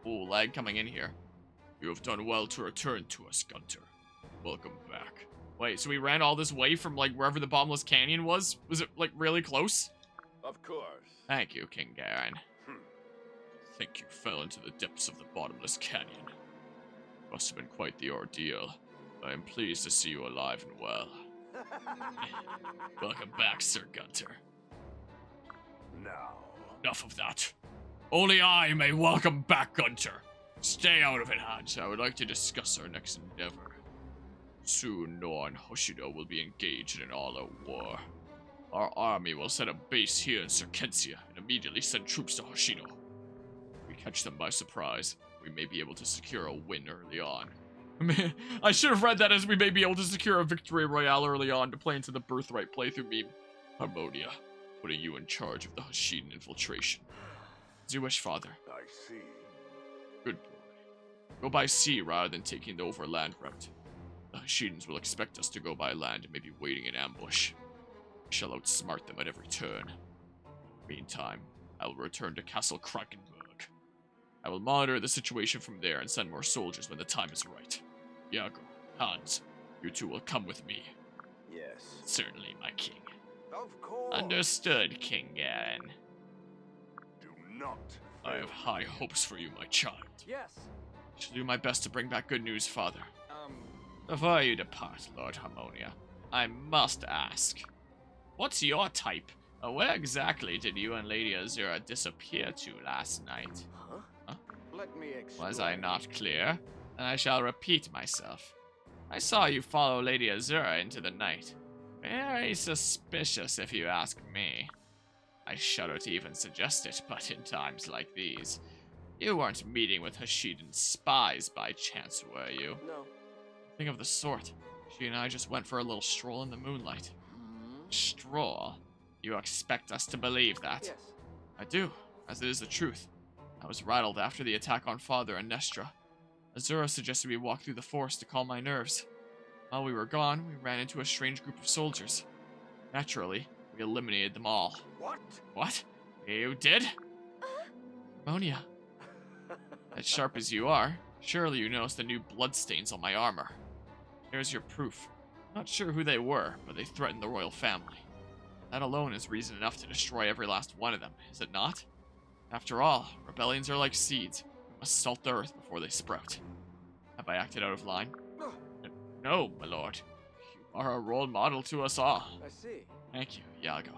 Oh, lag coming in here. You have done well to return to us, Gunter. Welcome back. Wait, so we ran all this way from, like, wherever the bottomless canyon was? Was it, like, really close? Of course. Thank you, King Garen. I think you fell into the depths of the bottomless canyon. Must have been quite the ordeal. I am pleased to see you alive and well. Welcome back, Sir Gunter. Now. Enough of that. Only I may welcome back Gunter. Stay out of it, Hans. I would like to discuss our next endeavor. Soon, Noah and Hoshido will be engaged in an all-out war. Our army will set a base here in Circensia and immediately send troops to Hoshido. If we catch them by surprise, we may be able to secure a win early on. I should have read that as we may be able to secure a victory royale early on to play into the Birthright playthrough meme. Harmonia, putting you in charge of the Hoshidan infiltration. As you wish, Father. I see. Good boy. Go by sea rather than taking the overland route. The Hoshidans will expect us to go by land and may be waiting in ambush. We shall outsmart them at every turn. Meantime, I will return to Castle Krakenberg. I will monitor the situation from there and send more soldiers when the time is right. Iago, Hans, you two will come with me. Yes. Certainly, my king. Of course. Understood, King Garen. Do not. I have high hopes for you, my child. Yes. I shall do my best to bring back good news, Father. Before you depart, Lord Harmonia, I must ask. What's your type? Where exactly did you and Lady Azura disappear to last night? Huh? Let me explain. Was I not clear? Then I shall repeat myself. I saw you follow Lady Azura into the night. Very suspicious, if you ask me. I shudder to even suggest it, but in times like these, you weren't meeting with Hoshidan spies by chance, were you? No. Nothing of the sort. She and I just went for a little stroll in the moonlight. Stroll? You expect us to believe that? Yes. I do, as it is the truth. I was rattled after the attack on Father and Nestra. Azura suggested we walk through the forest to calm my nerves. While we were gone, we ran into a strange group of soldiers. Naturally, we eliminated them all. What? What? You did? Harmonia. As sharp as you are, surely you noticed the new bloodstains on my armor. There's your proof. Not sure who they were, but they threatened the royal family. That alone is reason enough to destroy every last one of them, is it not? After all, rebellions are like seeds. We must salt the earth before they sprout. Have I acted out of line? No, my lord. You are a role model to us all. I see. Thank you, Iago.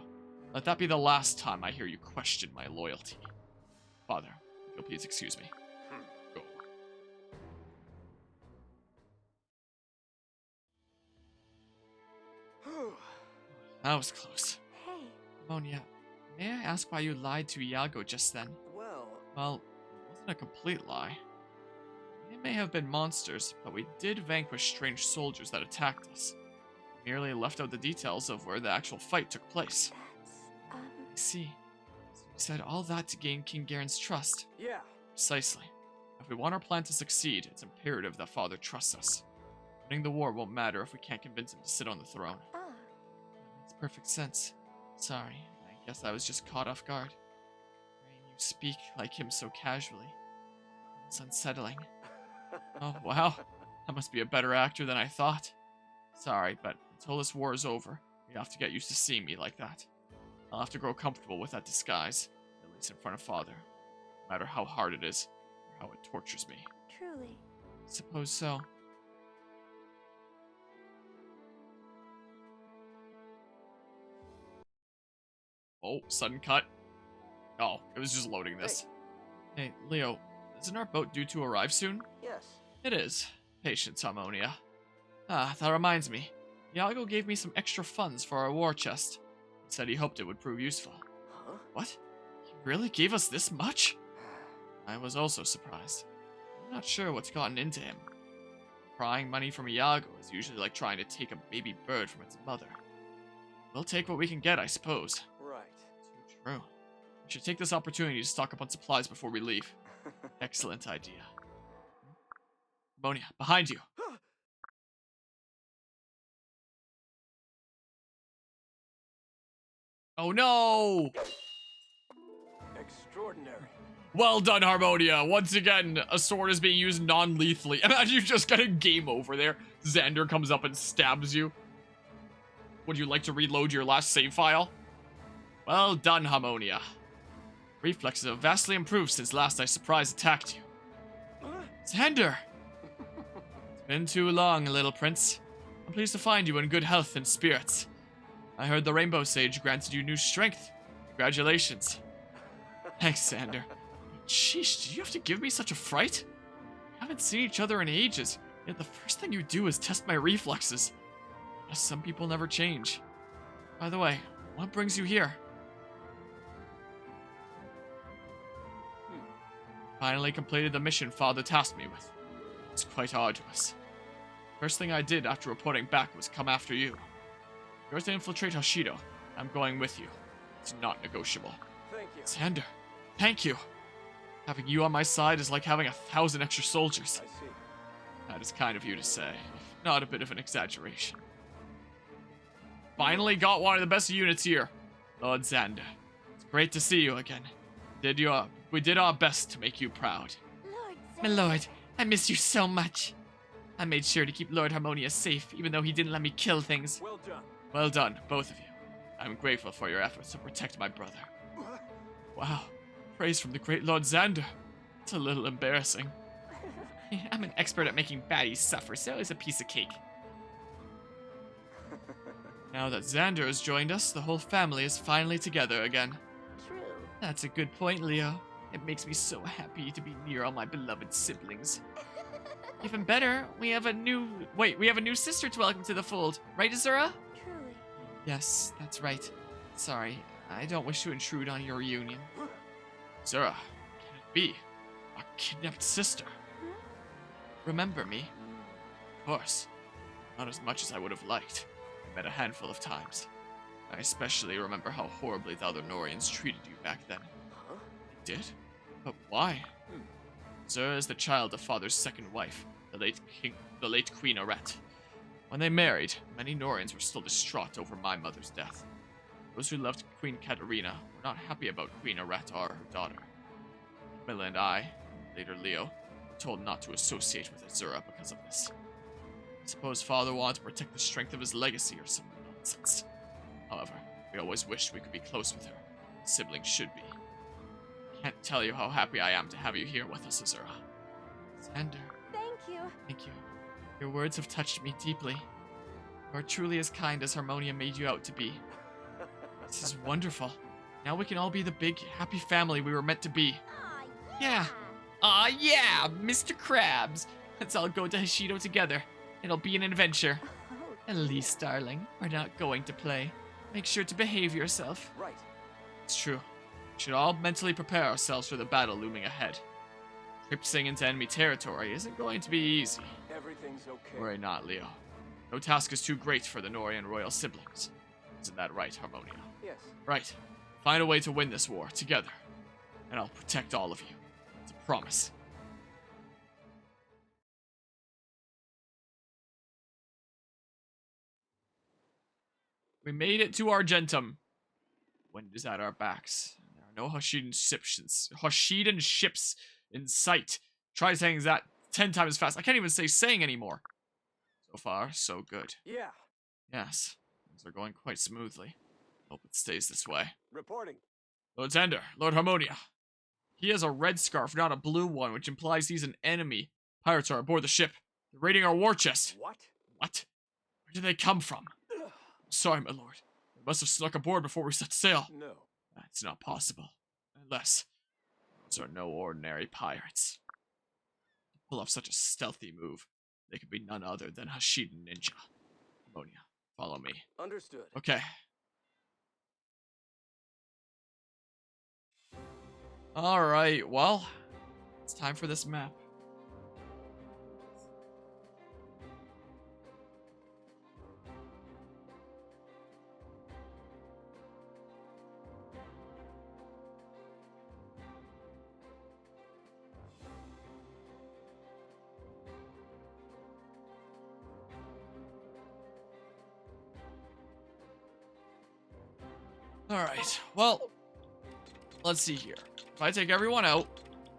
Let that be the last time I hear you question my loyalty. Father, if you'll please excuse me. Go. That was close. Hey. Harmonia, may I ask why you lied to Iago just then? Well, it wasn't a complete lie. They may have been monsters, but we did vanquish strange soldiers that attacked us. We merely left out the details of where the actual fight took place. That's, I see. So you said all that to gain King Garen's trust. Yeah. Precisely. If we want our plan to succeed, it's imperative that Father trusts us. Winning the war won't matter if we can't convince him to sit on the throne. ah. That makes perfect sense. Sorry, I guess I was just caught off guard. Hearing you speak like him so casually. It's unsettling. Oh, wow. I must be a better actor than I thought. Sorry, but until this war is over, you have to get used to seeing me like that. I'll have to grow comfortable with that disguise, at least in front of Father. No matter how hard it is, or how it tortures me. Truly. Suppose so. Oh, sudden cut. Oh, it was just loading this. Hey, Leo, isn't our boat due to arrive soon? Yes. It is. Patience, Harmonia. Ah, that reminds me. Iago gave me some extra funds for our war chest. He said he hoped it would prove useful. Huh? What? He really gave us this much? I was also surprised. I'm not sure what's gotten into him. Prying money from Iago is usually like trying to take a baby bird from its mother. We'll take what we can get, I suppose. Right. Too true. We should take this opportunity to stock up on supplies before we leave. Excellent idea. Harmonia, behind you. Oh no! extraordinary. Well done, Harmonia. Once again, a sword is being used non-lethally. Imagine you just get a game over there. Xander comes up and stabs you. Would you like to reload your last save file? Well done, Harmonia. Reflexes have vastly improved since last I surprise attacked you. Xander! It's been too long, little prince. I'm pleased to find you in good health and spirits. I heard the Rainbow Sage granted you new strength. Congratulations. Thanks, Xander. Sheesh, did you have to give me such a fright? We haven't seen each other in ages, yet the first thing you do is test my reflexes. Guess some people never change. By the way, what brings you here? Finally completed the mission Father tasked me with. It's quite arduous. First thing I did after reporting back was come after you. You're to infiltrate Hoshido. I'm going with you. It's not negotiable. Thank you. Xander, thank you. Having you on my side is like having 1,000 extra soldiers. I see. That is kind of you to say, if not a bit of an exaggeration. Finally got one of the best units here, Lord Xander. It's great to see you again. We did our best to make you proud. My lord, I miss you so much. I made sure to keep Lord Harmonia safe, even though he didn't let me kill things. Well done. Well done, both of you. I'm grateful for your efforts to protect my brother. Wow, praise from the great Lord Xander. It's a little embarrassing. I'm an expert at making baddies suffer, so it's a piece of cake. Now that Xander has joined us, the whole family is finally together again. True. That's a good point, Leo. It makes me so happy to be near all my beloved siblings. Even better, we have a new sister to welcome to the fold, right, Azura? Truly. Yes, that's right. Sorry, I don't wish to intrude on your reunion. Azura, can it be? Our kidnapped sister. Remember me? Of course. Not as much as I would have liked. I met a handful of times. I especially remember how horribly the other Norians treated you back then. Huh? They did? But why? Zura is the child of Father's second wife, the late Queen Aret. When they married, many Norians were still distraught over my mother's death. Those who loved Queen Katarina were not happy about Queen Aret or her daughter. Camilla and I, later Leo, were told not to associate with Azura because of this. I suppose Father wanted to protect the strength of his legacy or some nonsense. However, we always wished we could be close with her. Siblings should be. Can't tell you how happy I am to have you here with us, Azura. Xander. Thank you. Thank you. Your words have touched me deeply. You are truly as kind as Harmonia made you out to be. This is wonderful. Now we can all be the big, happy family we were meant to be. Aw, Yeah. Aw, yeah, Mr. Krabs. Let's all go to Hoshido together. It'll be an adventure. Oh, Elise, darling, we're not going to play. Make sure to behave yourself. Right. It's true. We should all mentally prepare ourselves for the battle looming ahead. Traipsing into enemy territory isn't going to be easy. Everything's okay. Worry not, Leo. No task is too great for the Norian royal siblings. Isn't that right, Harmonia? Yes. Right. Find a way to win this war together. And I'll protect all of you. It's a promise. We made it to Argentum. Wind is at our backs. There are no Hoshidan ships in sight. Try saying that 10 times fast. I can't even say saying anymore. So far, so good. Yeah. Yes, things are going quite smoothly. Hope it stays this way. Reporting. Lord Xander, Lord Harmonia. He has a red scarf, not a blue one, which implies he's an enemy. Pirates are aboard the ship. They're raiding our war chest. What? What? Where did they come from? Sorry, my lord. They must have snuck aboard before we set sail. No. That's not possible. Unless those are no ordinary pirates. To pull off such a stealthy move, they could be none other than Hoshidan ninja. Harmonia, follow me. Understood. Okay. Alright, well, it's time for this map. Alright, well, let's see here. if I take everyone out,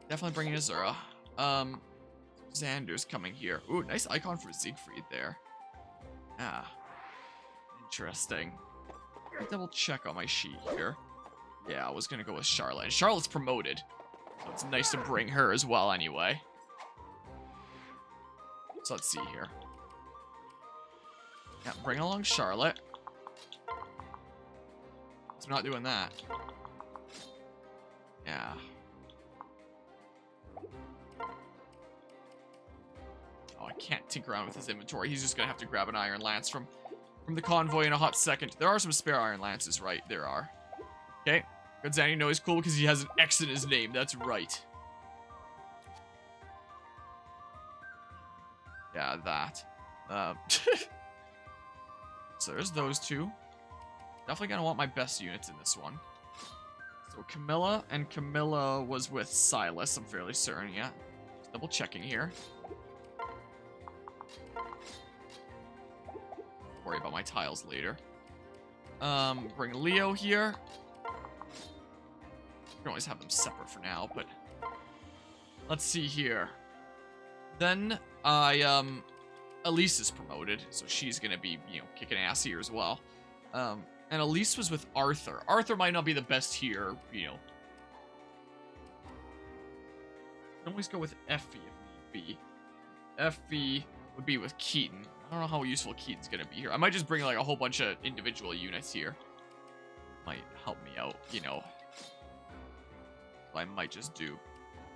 definitely bringing Azura. Xander's coming here. Ooh, nice icon for Siegfried there. Ah, interesting. Let me double check on my sheet here. Yeah, I was gonna go with Charlotte. And Charlotte's promoted, so it's nice to bring her as well anyway. So let's see here. Yeah, bring along Charlotte. So I'm not doing that. Yeah. Oh, I can't tinker around with his inventory. He's just gonna have to grab an Iron Lance from the convoy in a hot second. There are some spare Iron Lances, right? There are. Okay. Good Zanny, know he's cool because he has an X in his name. That's right. Yeah, that. So there's those two. Definitely gonna want my best units in this one. So Camilla, and Camilla was with Silas, I'm fairly certain, yeah. Just double checking here. Worry about my tiles later. Bring Leo here. You can always have them separate for now, but let's see here. Then Elise is promoted, so she's gonna be, you know, kicking ass here as well. And Elise was with Arthur. Arthur might not be the best here, you know. I can always go with Effie if need be. Effie would be with Keaton. I don't know how useful Keaton's gonna be here. I might just bring like a whole bunch of individual units here. Might help me out, you know. I might just do.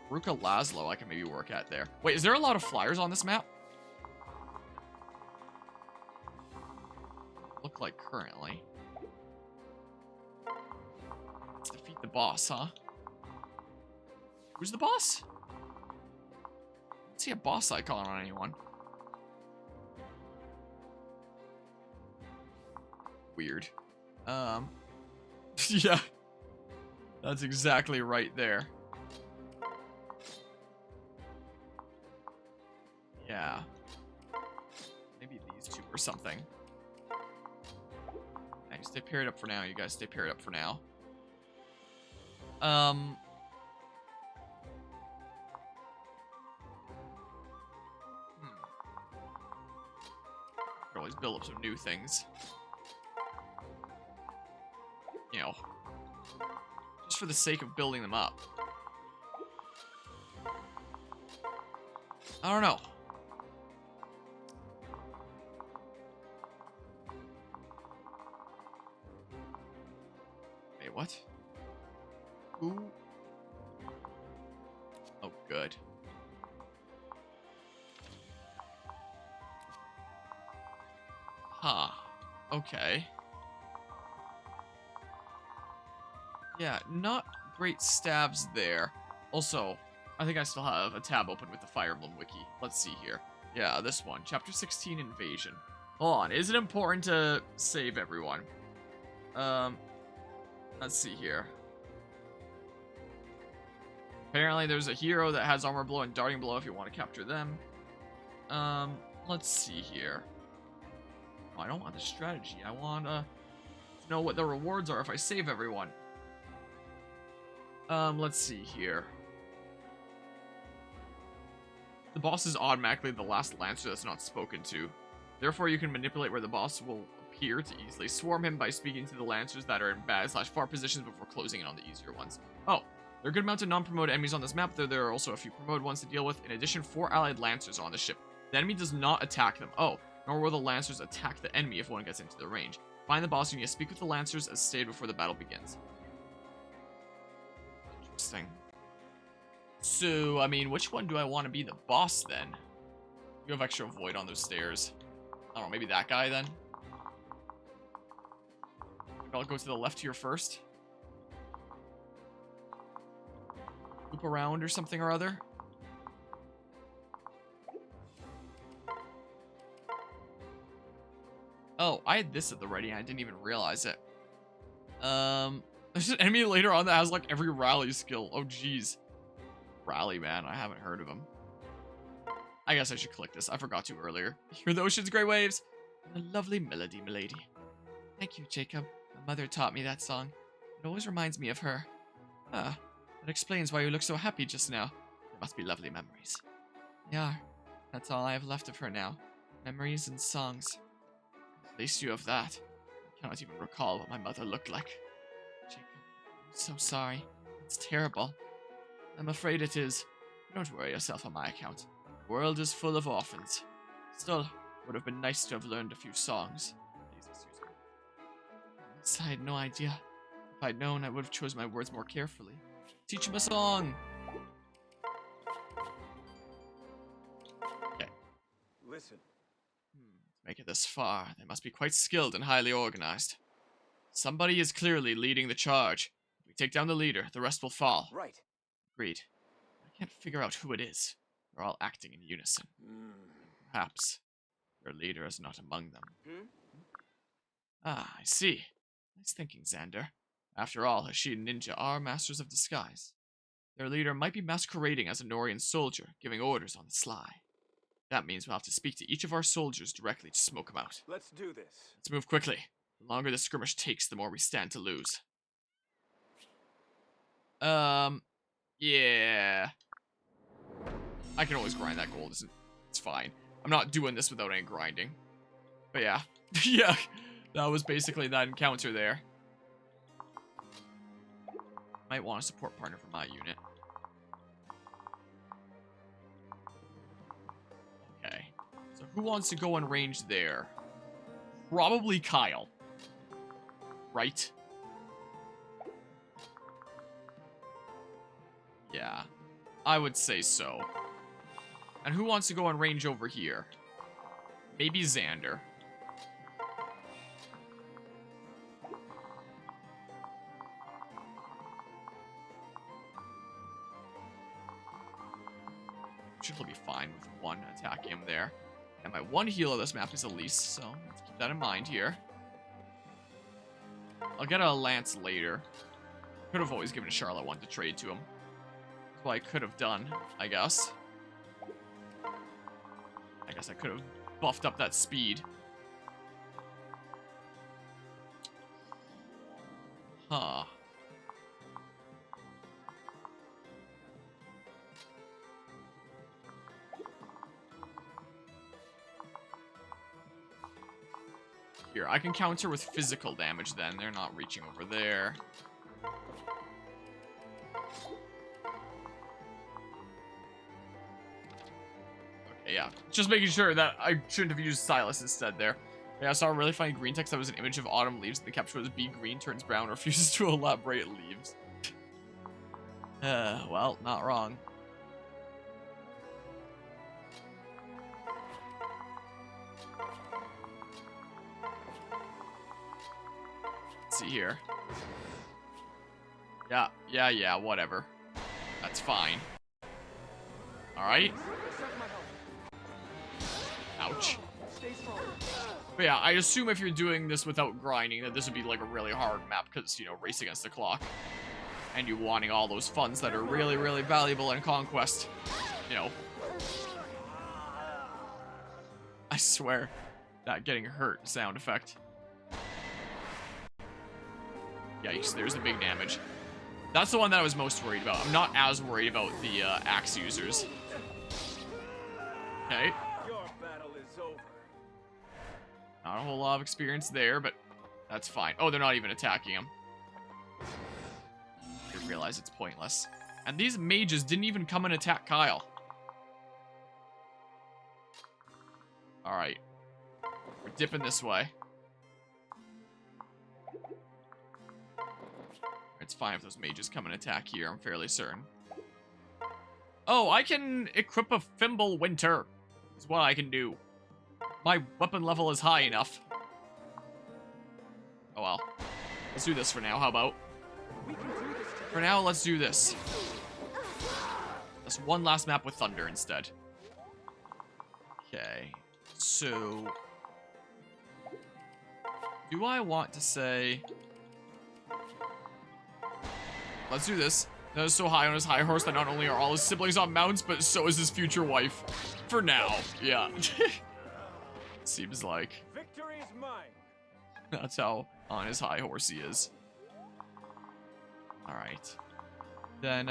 Ruka Laszlo I can maybe work at there. Wait, is there a lot of flyers on this map? Look like currently. Let's defeat the boss, huh? Who's the boss? I don't see a boss icon on anyone. Weird. Yeah. That's exactly right there. Yeah. Maybe these two or something. Okay, stay paired up for now. You guys stay paired up for now. Could always build up some new things. You know, just for the sake of building them up. I don't know. Wait, what? Who? Oh, good. Huh. Okay. Yeah, not great stabs there. Also, I think I still have a tab open with the Fire Emblem wiki. Let's see here. Yeah, this one. Chapter 16, Invasion. Hold on. Is it important to save everyone? Let's see here. Apparently, there's a hero that has Armor Blow and Darting Blow if you want to capture them. Let's see here. Oh, I don't want the strategy. I want to know what the rewards are if I save everyone. Let's see here. The boss is automatically the last Lancer that's not spoken to. Therefore, you can manipulate where the boss will appear to easily swarm him by speaking to the Lancers that are in bad/far positions before closing in on the easier ones. Oh, there are a good amount of non-promoted enemies on this map, though there are also a few promoted ones to deal with. In addition, 4 allied Lancers are on the ship. The enemy does not attack them. Oh, nor will the Lancers attack the enemy if one gets into their range. Find the boss and you speak with the Lancers as stated before the battle begins. Interesting. So, I mean, which one do I want to be the boss then? You have extra void on those stairs. I don't know, maybe that guy then? Maybe I'll go to the left here first. Loop around or something or other. Oh, I had this at the ready and I didn't even realize it. There's an emulator on that has like every rally skill. Oh, jeez. Rally, man. I haven't heard of him. I guess I should click this. I forgot to earlier. Hear the ocean's great waves. And a lovely melody, milady. Thank you, Jacob. My mother taught me that song. It always reminds me of her. Ah, That explains why you look so happy just now. They must be lovely memories. They are. That's all I have left of her now. Memories and songs. At least you have that. I cannot even recall what my mother looked like. Jacob, I'm so sorry. It's terrible. I'm afraid it is. Don't worry yourself on my account. The world is full of orphans. Still, it would have been nice to have learned a few songs. Please excuse me. Yes, I had no idea. If I'd known, I would have chosen my words more carefully. Teach him a song! Okay. Listen. To make it this far, they must be quite skilled and highly organized. Somebody is clearly leading the charge. If we take down the leader, the rest will fall. Right. Agreed. I can't figure out who it is. They're all acting in unison. Perhaps their leader is not among them. Ah, I see. Nice thinking, Xander. After all, Hashi and Ninja are masters of disguise. Their leader might be masquerading as a Norian soldier, giving orders on the sly. That means we'll have to speak to each of our soldiers directly to smoke them out. Let's do this. Let's move quickly. The longer the skirmish takes, the more we stand to lose. Yeah. I can always grind that gold, it's fine. I'm not doing this without any grinding. But yeah. Yeah, that was basically that encounter there. Might want a support partner for my unit. Okay. So who wants to go in range there? Probably Kyle. Right? Yeah. I would say so. And who wants to go in range over here? Maybe Xander. He'll be fine with one attacking him there. And my one heal of this map is Elise, so let's keep that in mind here. I'll get a Lance later. Could have always given Charlotte one to trade to him. That's what I could have done, I guess. I guess I could have buffed up that speed. Huh. Here, I can counter with physical damage then. They're not reaching over there. Okay, yeah. Just making sure that I shouldn't have used Silas instead there. Yeah, I saw a really funny green text that was an image of autumn leaves, and the caption was "Be green turns brown, refuses to elaborate leaves." Well, not wrong. Let's see here. Yeah, whatever. That's fine. Alright. Ouch. But yeah, I assume if you're doing this without grinding, that this would be like a really hard map, because, you know, race against the clock. And you wanting all those funds that are really, really valuable in Conquest. You know. I swear, that getting hurt sound effect. Yikes, there's the big damage. That's the one that I was most worried about. I'm not as worried about the axe users. Okay. Your battle is over. Not a whole lot of experience there, but that's fine. Oh, they're not even attacking him. They realize it's pointless. And these mages didn't even come and attack Kyle. Alright. We're dipping this way. It's fine if those mages come and attack here, I'm fairly certain. Oh, I can equip a Fimble Winter. Is what I can do. My weapon level is high enough. Oh well. Let's do this for now, how about? For now, let's do this. Let's one last map with Thunder instead. Okay. So... do I want to say... let's do this. That is so high on his high horse that not only are all his siblings on mounts, but so is his future wife. For now, yeah. Seems like. Victory is mine. That's how on his high horse he is. Alright. then,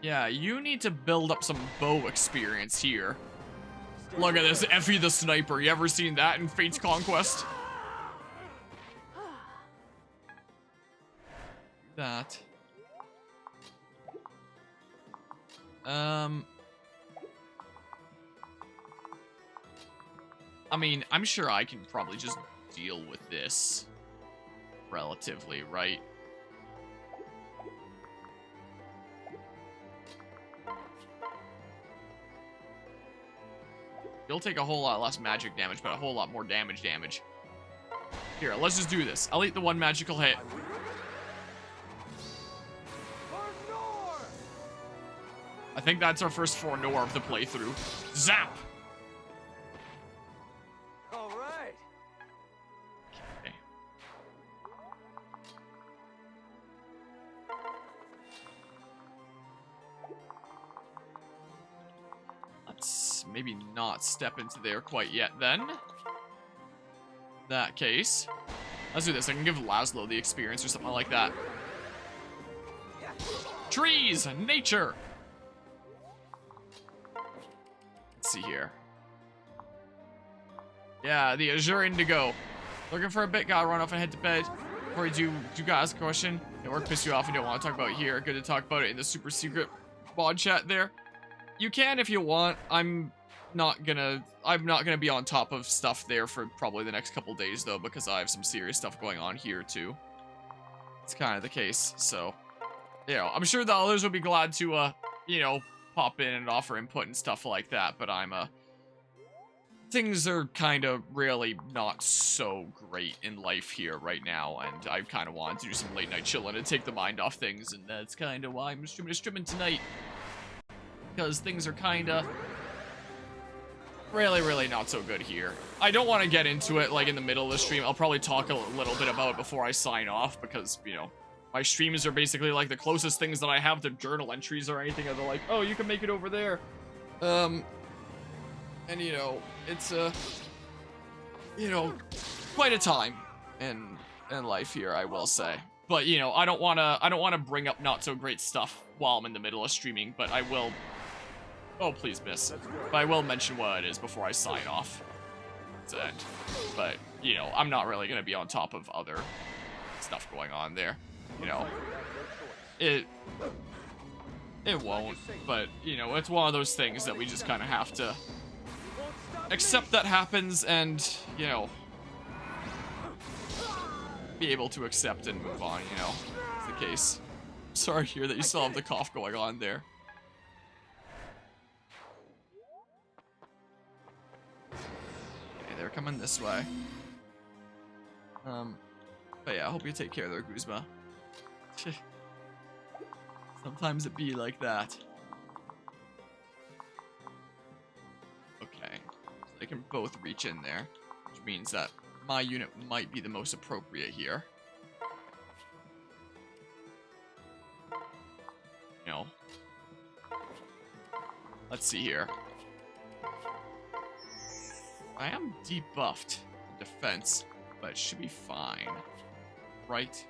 yeah, you need to build up some bow experience here. Look at this, Effie the Sniper. You ever seen that in Fate's Conquest? That. I mean, I'm sure I can probably just deal with this relatively, right? You'll take a whole lot less magic damage, but a whole lot more damage. Here, let's just do this. I'll eat the one magical hit. I think that's our first for Nor of the playthrough. Zap! All right. Okay. Let's maybe not step into there quite yet then. That case. Let's do this. I can give Laszlo the experience or something like that. Trees! Nature! Let's see here. Yeah, the Azure Indigo. Looking for a bit, gotta run off and head to bed. Before you do gotta ask a question. Your work pissed you off and don't want to talk about it here. Good to talk about it in the super secret mod chat there. You can if you want. I'm not gonna be on top of stuff there for probably the next couple days though, because I have some serious stuff going on here too. It's kind of the case, so you know, I'm sure the others will be glad to you know, pop in and offer input and stuff like that, but things are kind of really not so great in life here right now, and I kind of want to do some late night chilling and take the mind off things, and that's kind of why I'm streaming tonight, because things are kind of really not so good here. I don't want to get into it like in the middle of the stream. I'll probably talk a little bit about it before I sign off, because, you know, my streams are basically like the closest things that I have to journal entries or anything, or they're like, oh, you can make it over there. And you know, it's you know, quite a time in life here, I will say. But you know, I don't wanna bring up not so great stuff while I'm in the middle of streaming, but I will. Oh, please, miss. But I will mention what it is before I sign off. That's it. But you know, I'm not really gonna be on top of other stuff going on there. You know, it won't, but, you know, it's one of those things that we just kind of have to accept that happens and, you know, be able to accept and move on, you know, it's the case. Sorry to hear that you still have the cough going on there. Okay, they're coming this way. But yeah, I hope you take care there, Guzma. Sometimes it be like that. Okay, so they can both reach in there, which means that my unit might be the most appropriate here. You know, let's see here. I am debuffed in defense, but it should be fine, right?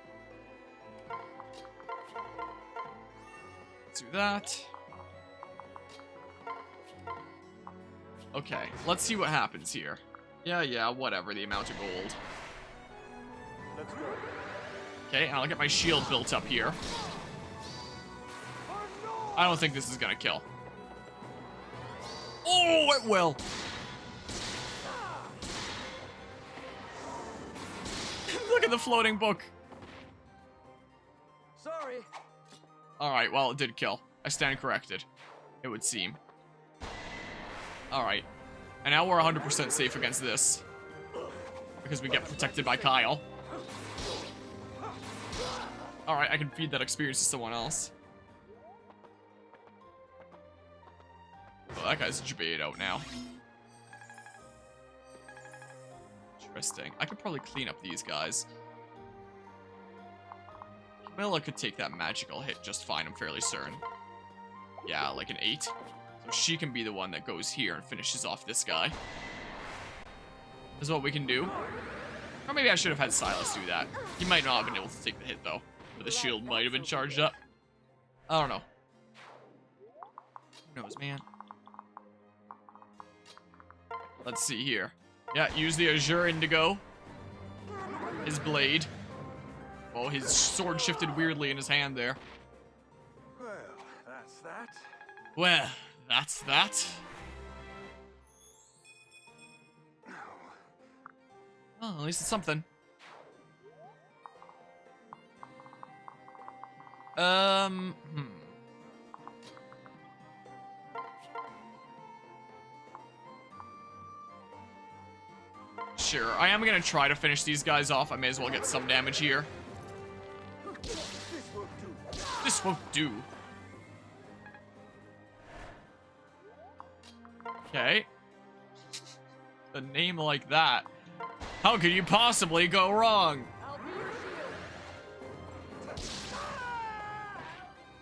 Do that. Okay, let's see what happens here. Yeah, whatever, the amount of gold. Let's go. Okay, and I'll get my shield built up here. I don't think this is gonna kill. Oh, it will! Look at the floating book. Sorry. Alright, well, it did kill. I stand corrected, it would seem. Alright. And now we're 100% safe against this. Because we get protected by Kyle. Alright, I can feed that experience to someone else. Oh, that guy's jebaited out now. Interesting. I could probably clean up these guys. Camilla could take that magical hit just fine, I'm fairly certain. Yeah, like an 8. So she can be the one that goes here and finishes off this guy. This is what we can do. Or maybe I should have had Silas do that. He might not have been able to take the hit, though. But the shield might have been charged up. I don't know. Who knows, man? Let's see here. Yeah, use the Azure Indigo. His blade. Oh, his sword shifted weirdly in his hand there. Well, that's that. Well, that's that. Oh, at least it's something. Sure, I am gonna try to finish these guys off. I may as well get some damage here. This won't do. Okay. A name like that. How could you possibly go wrong?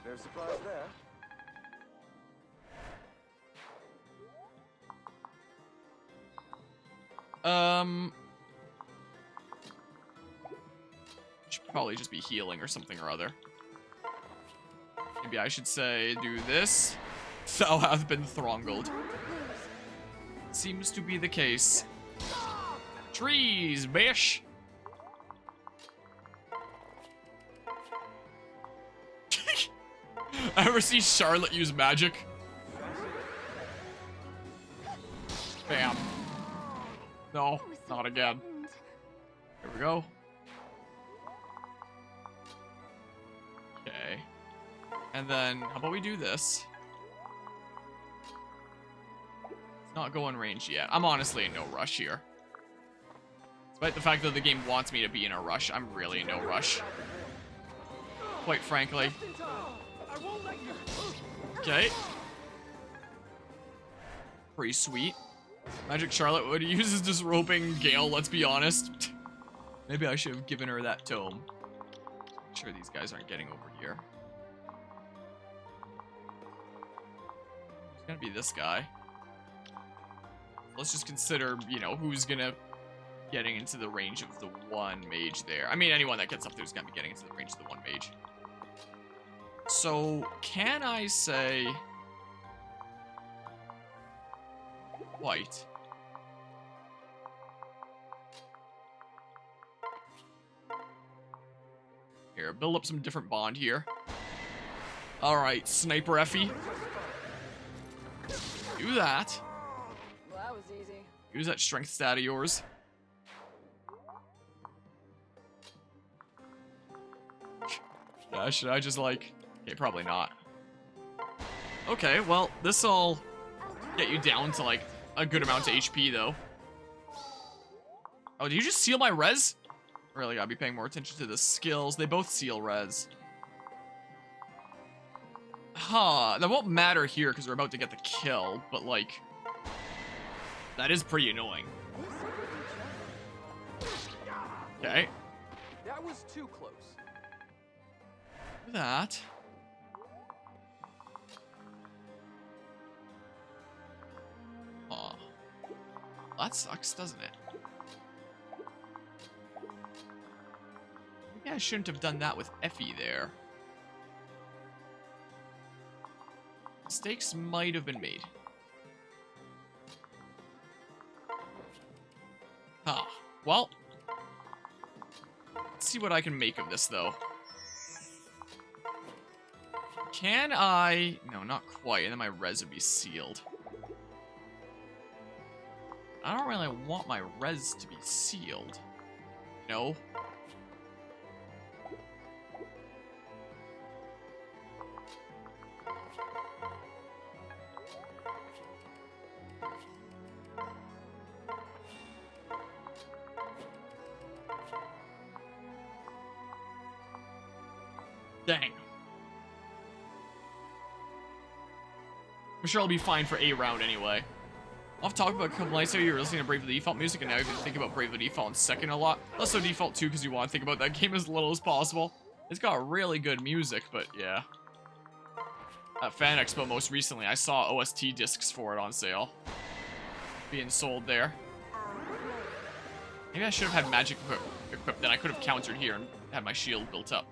No surprise there. Should probably just be healing or something or other. Maybe I should say, do this. Thou hath been thronggled. Seems to be the case. Trees, bish! Ever see Charlotte use magic? Bam. No, not again. There we go. Okay. And then, how about we do this? It's not going range yet. I'm honestly in no rush here. Despite the fact that the game wants me to be in a rush, I'm really in no rush. Quite frankly. Okay. Pretty sweet. Magic Charlotte would use his disrobing Gale, let's be honest. Maybe I should have given her that tome. I'm sure these guys aren't getting over here. It's gonna be this guy. Let's just consider, you know, who's gonna getting into the range of the one mage there. I mean, anyone that gets up there is gonna be getting into the range of the one mage. So, can I say white? Here, build up some different bond here. Alright, Sniper Effie. Do that. Well, that was easy. Use that strength stat of yours. Should I just like... Okay, probably not. Okay, well, this'll get you down to like a good amount of HP though. Oh, did you just seal my res? Really gotta be paying more attention to the skills. They both seal res. Huh, that won't matter here because we're about to get the kill, but like... That is pretty annoying. Okay. That was too close. Do that. Aw. That sucks, doesn't it? Maybe I shouldn't have done that with Effie there. Mistakes might have been made. Huh. Well. Let's see what I can make of this, though. Can I... No, not quite. And then my res would be sealed. I don't really want my res to be sealed. No. Dang. I'm sure I'll be fine for a round anyway. I've talked about a couple nights ago, you were listening to Bravely Default music, and now you can think about Bravely Default in second a lot. Less so Default 2, because you want to think about that game as little as possible. It's got really good music, but yeah. At Fan Expo most recently, I saw OST discs for it on sale. Being sold there. Maybe I should have had magic equipped. Then I could have countered here and had my shield built up.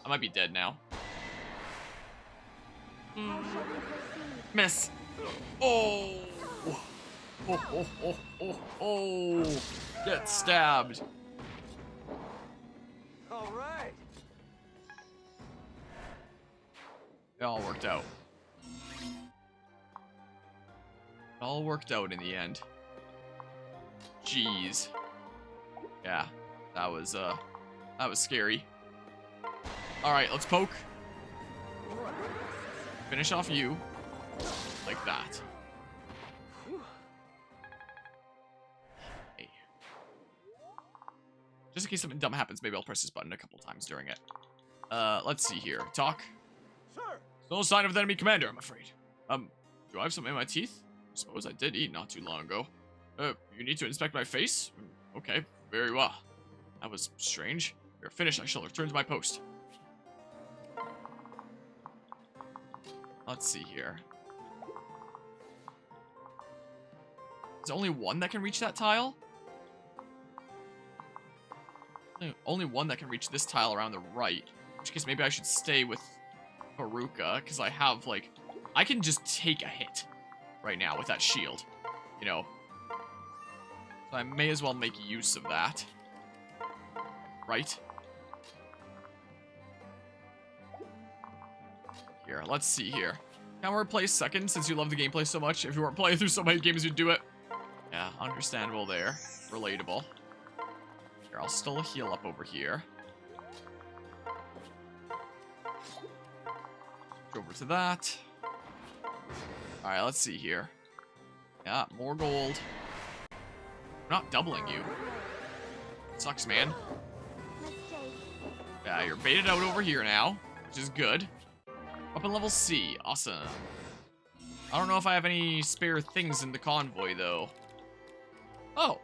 I might be dead now. Miss. Oh. Oh. Get stabbed. All right. It all worked out. It all worked out in the end. Jeez. Yeah, that was scary. All right, let's poke. Finish off you. Like that. Okay. Just in case something dumb happens, maybe I'll press this button a couple times during it. Let's see here. Talk. Sir. No sign of the enemy commander, I'm afraid. Do I have something in my teeth? I suppose I did eat not too long ago. You need to inspect my face? Okay, very well. That was strange. You're finished, I shall return to my post. Let's see here. There's only one that can reach that tile? Only one that can reach this tile around the right. In which case maybe I should stay with Haruka, because I have, like... I can just take a hit right now with that shield, you know. So I may as well make use of that. Right? Here, let's see here. Can we play second since you love the gameplay so much? If you weren't playing through so many games, you'd do it. Yeah, understandable there. Relatable. Here, I'll still heal up over here. Go over to that. Alright, let's see here. Yeah, more gold. I'm not doubling you. Sucks, man. Yeah, you're baited out over here now, which is good. Weapon level C. Awesome. I don't know if I have any spare things in the convoy, though. Oh.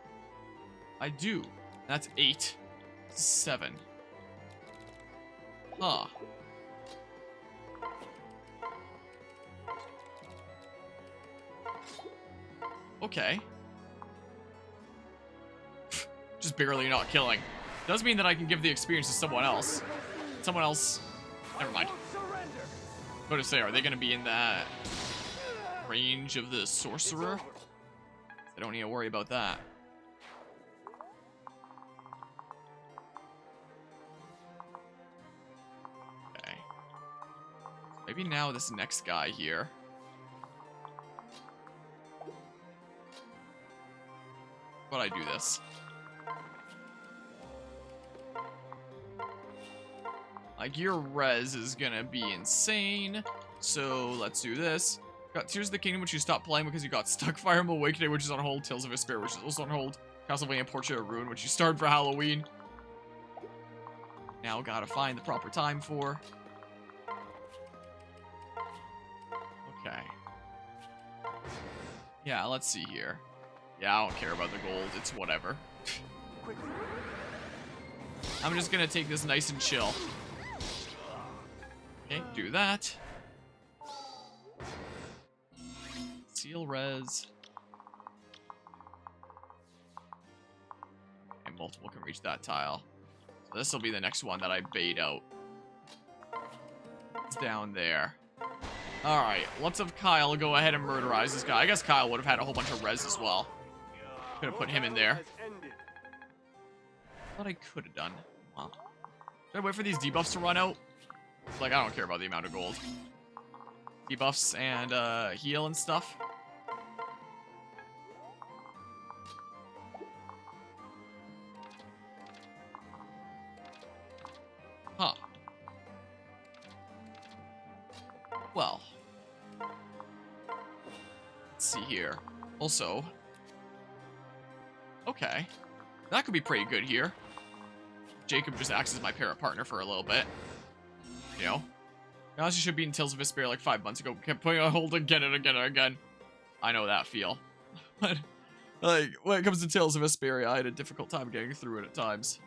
I do. That's 8. 7. Huh. Okay. Just barely not killing. Does mean that I can give the experience to someone else. Someone else... Never mind. What to say, are they going to be in that range of the sorcerer? I don't need to worry about that. Okay. Maybe now this next guy here. But I do this. Like, your res is gonna be insane. So, let's do this. Got Tears of the Kingdom, which you stopped playing because you got stuck. Fire Emblem Awakening, which is on hold. Tales of Vesperia, which is also on hold. Castlevania Portrait of Ruin, which you started for Halloween. Now gotta find the proper time for. Okay. Yeah, let's see here. Yeah, I don't care about the gold. It's whatever. I'm just gonna take this nice and chill. Okay, do that. Seal res. And multiple can reach that tile. So this will be the next one that I bait out. It's down there. Alright, let's have Kyle go ahead and murderize this guy. I guess Kyle would have had a whole bunch of res as well. Could have put him in there. What I could have done. Wow. Should I wait for these debuffs to run out? Like, I don't care about the amount of gold. Debuffs and heal and stuff. Huh. Well. Let's see here. Also. Okay. That could be pretty good here. Jacob just acts as my parrot partner for a little bit. You know? I honestly should be in Tales of Vesperia like 5 months ago. Kept putting on hold again and again and again. I know that feel. But, like, when it comes to Tales of Vesperia, I had a difficult time getting through it at times.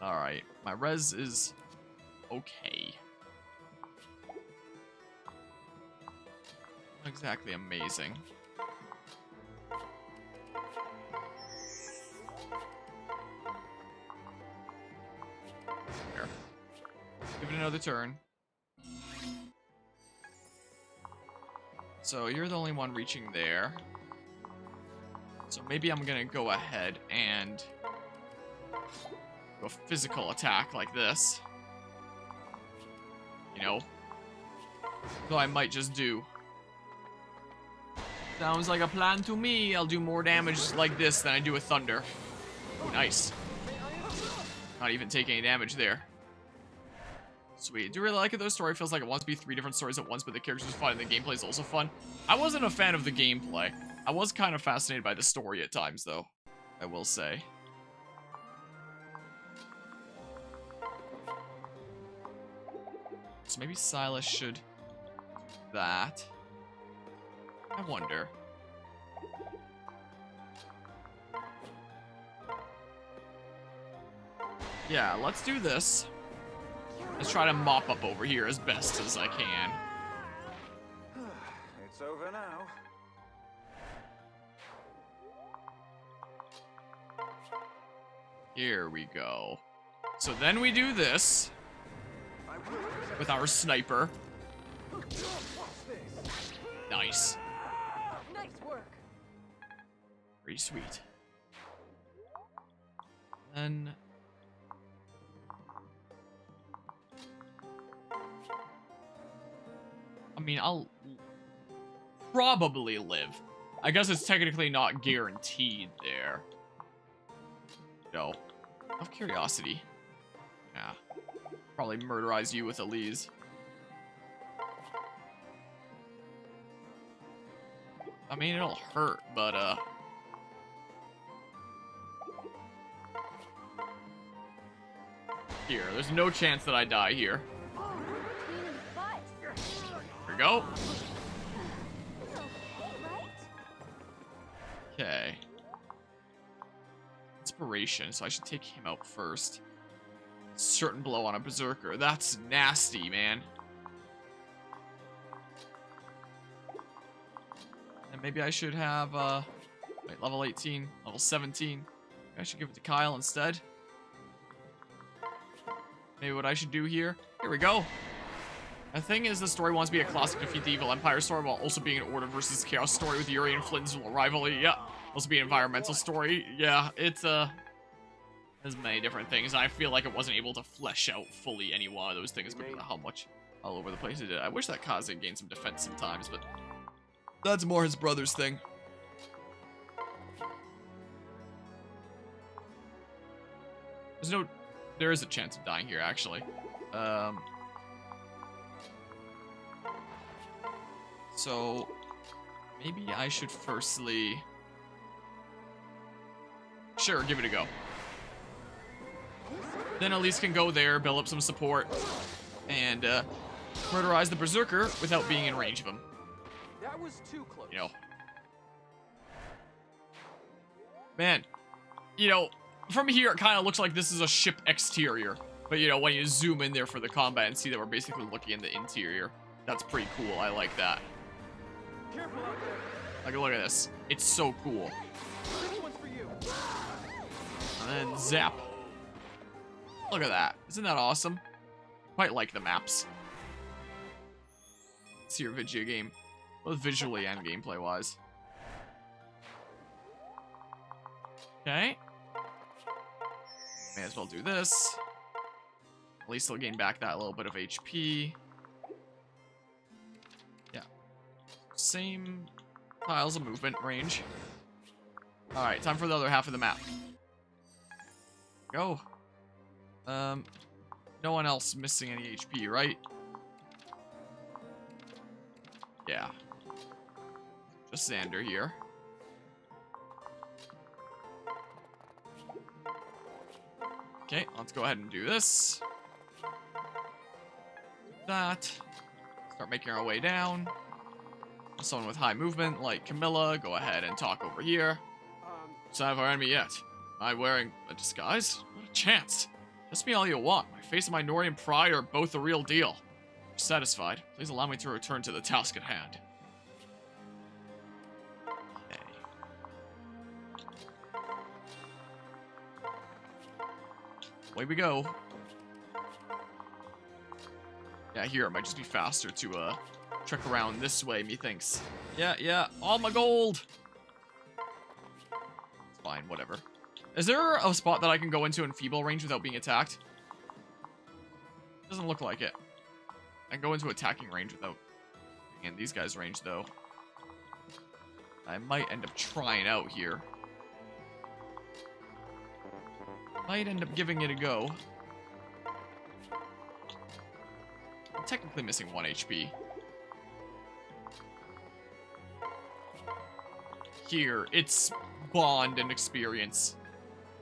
Alright. My res is okay. Not exactly amazing. There. Give it another turn. So you're the only one reaching there. So maybe I'm gonna go ahead and go physical attack like this. You know? So I might just do. Sounds like a plan to me. I'll do more damage like this than I do with thunder. Ooh, nice. Not even taking any damage there. Sweet. Do you really like it though? Story feels like it wants to be 3 different stories at once, but the characters are fun and the gameplay is also fun. I wasn't a fan of the gameplay. I was kind of fascinated by the story at times though, I will say. So maybe Silas should do that. I wonder. Yeah, let's do this. Let's try to mop up over here as best as I can. It's over now. Here we go. So then we do this with our sniper. Nice. Nice work. Pretty sweet. Then I mean, I'll probably live. I guess it's technically not guaranteed there. No. Out of curiosity. Yeah. Probably murderize you with Elise. I mean, it'll hurt, but, Here, there's no chance that I die here. Here we go. Okay. Inspiration, so I should take him out first. Certain blow on a berserker. That's nasty, man. And maybe I should have, wait, level 18, level 17. Maybe I should give it to Kyle instead. Maybe what I should do here. Here we go. The thing is, the story wants to be a classic defeat the evil empire story while also being an order versus chaos story with Yuri and Flynn's rivalry. Yeah. Also be an environmental story. Yeah, it's, there's many different things. I feel like it wasn't able to flesh out fully any one of those things because of how much all over the place it did. I wish that Kaze gained some defense sometimes, but that's more his brother's thing. There is a chance of dying here, actually. So, maybe I should firstly... Sure, give it a go. Then Elise can go there, build up some support, and, murderize the Berserker without being in range of him. That was too close. You know. Man, you know, from here it kind of looks like this is a ship exterior. But, you know, when you zoom in there for the combat and see that we're basically looking in the interior, that's pretty cool. I like that. Careful out there. Like, look at this. It's so cool. This one's for you. And then zap. Look at that. Isn't that awesome? Quite like the maps. It's your video game. Both visually and gameplay-wise. Okay. May as well do this. At least I'll gain back that little bit of HP. Yeah. Same tiles of movement range. Alright, time for the other half of the map. Go. No one else missing any HP, right? Yeah. Just Xander here. Okay, let's go ahead and do this. That. Start making our way down. Someone with high movement, like Camilla, go ahead and talk over here. Sign of our enemy yet. Am I wearing a disguise? What a chance. Test me all you want. My face and my Norian pride are both the real deal. If satisfied, please allow me to return to the task at hand. Okay. Away we go. Yeah, here it might just be faster to trek around this way, methinks. Yeah, all my gold! It's fine, whatever. Is there a spot that I can go into in feeble range without being attacked? Doesn't look like it. I can go into attacking range without being in these guys' range, though. I might end up trying out here. Might end up giving it a go. I'm technically missing 1 HP. Here, it's bond and experience.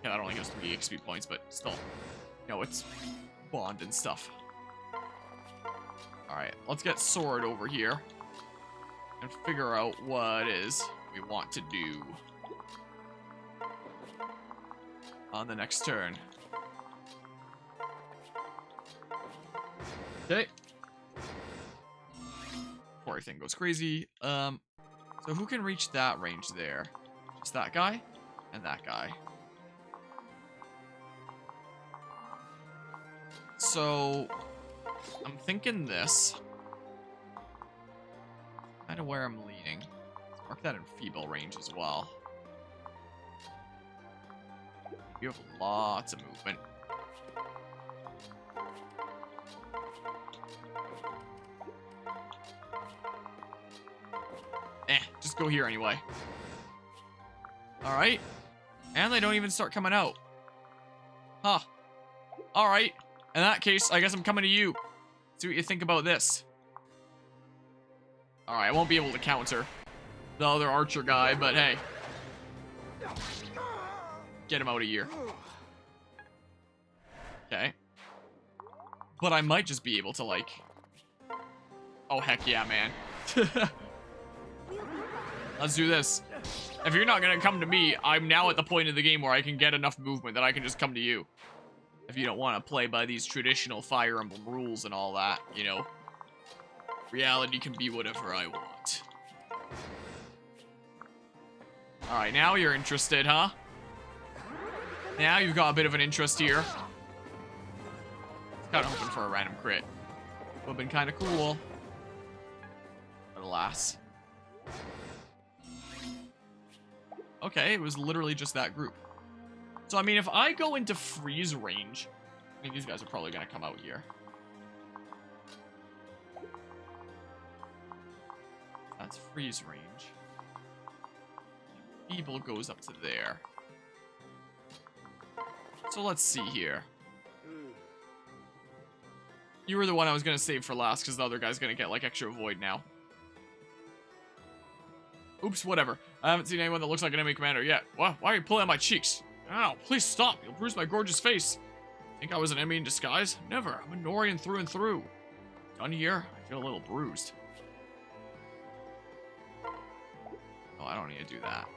Yeah, that only gives 3 XP points, but still. No, it's bond and stuff. Alright, let's get Sword over here. And figure out what it is we want to do. On the next turn. Okay. Before everything goes crazy. So who can reach that range there? Just that guy and that guy. So I'm thinking this. Kind of where I'm leaning. Let's mark that in feeble range as well. You have lots of movement. Just go here anyway. Alright. And they don't even start coming out. Huh. Alright. In that case, I guess I'm coming to you. See what you think about this. Alright, I won't be able to counter the other archer guy, but hey. Get him out of here. Okay. But I might just be able to, like... Oh, heck yeah, man. Let's do this. If you're not gonna come to me, I'm now at the point of the game where I can get enough movement that I can just come to you. If you don't want to play by these traditional Fire Emblem rules and all that, you know. Reality can be whatever I want. Alright, now you're interested, huh? Now you've got a bit of an interest here. Kind of hoping for a random crit. Would have been kind of cool. But alas. Okay, it was literally just that group. So, I mean, if I go into freeze range... I mean, these guys are probably going to come out here. That's freeze range. Feeble goes up to there. So let's see here. You were the one I was going to save for last because the other guy's going to get, like, extra void now. Oops, whatever. I haven't seen anyone that looks like an enemy commander yet. Why are you pulling on my cheeks? Ow, please stop. You'll bruise my gorgeous face. Think I was an enemy in disguise? Never. I'm a Norian through and through. Done here? I feel a little bruised. Oh, I don't need to do that.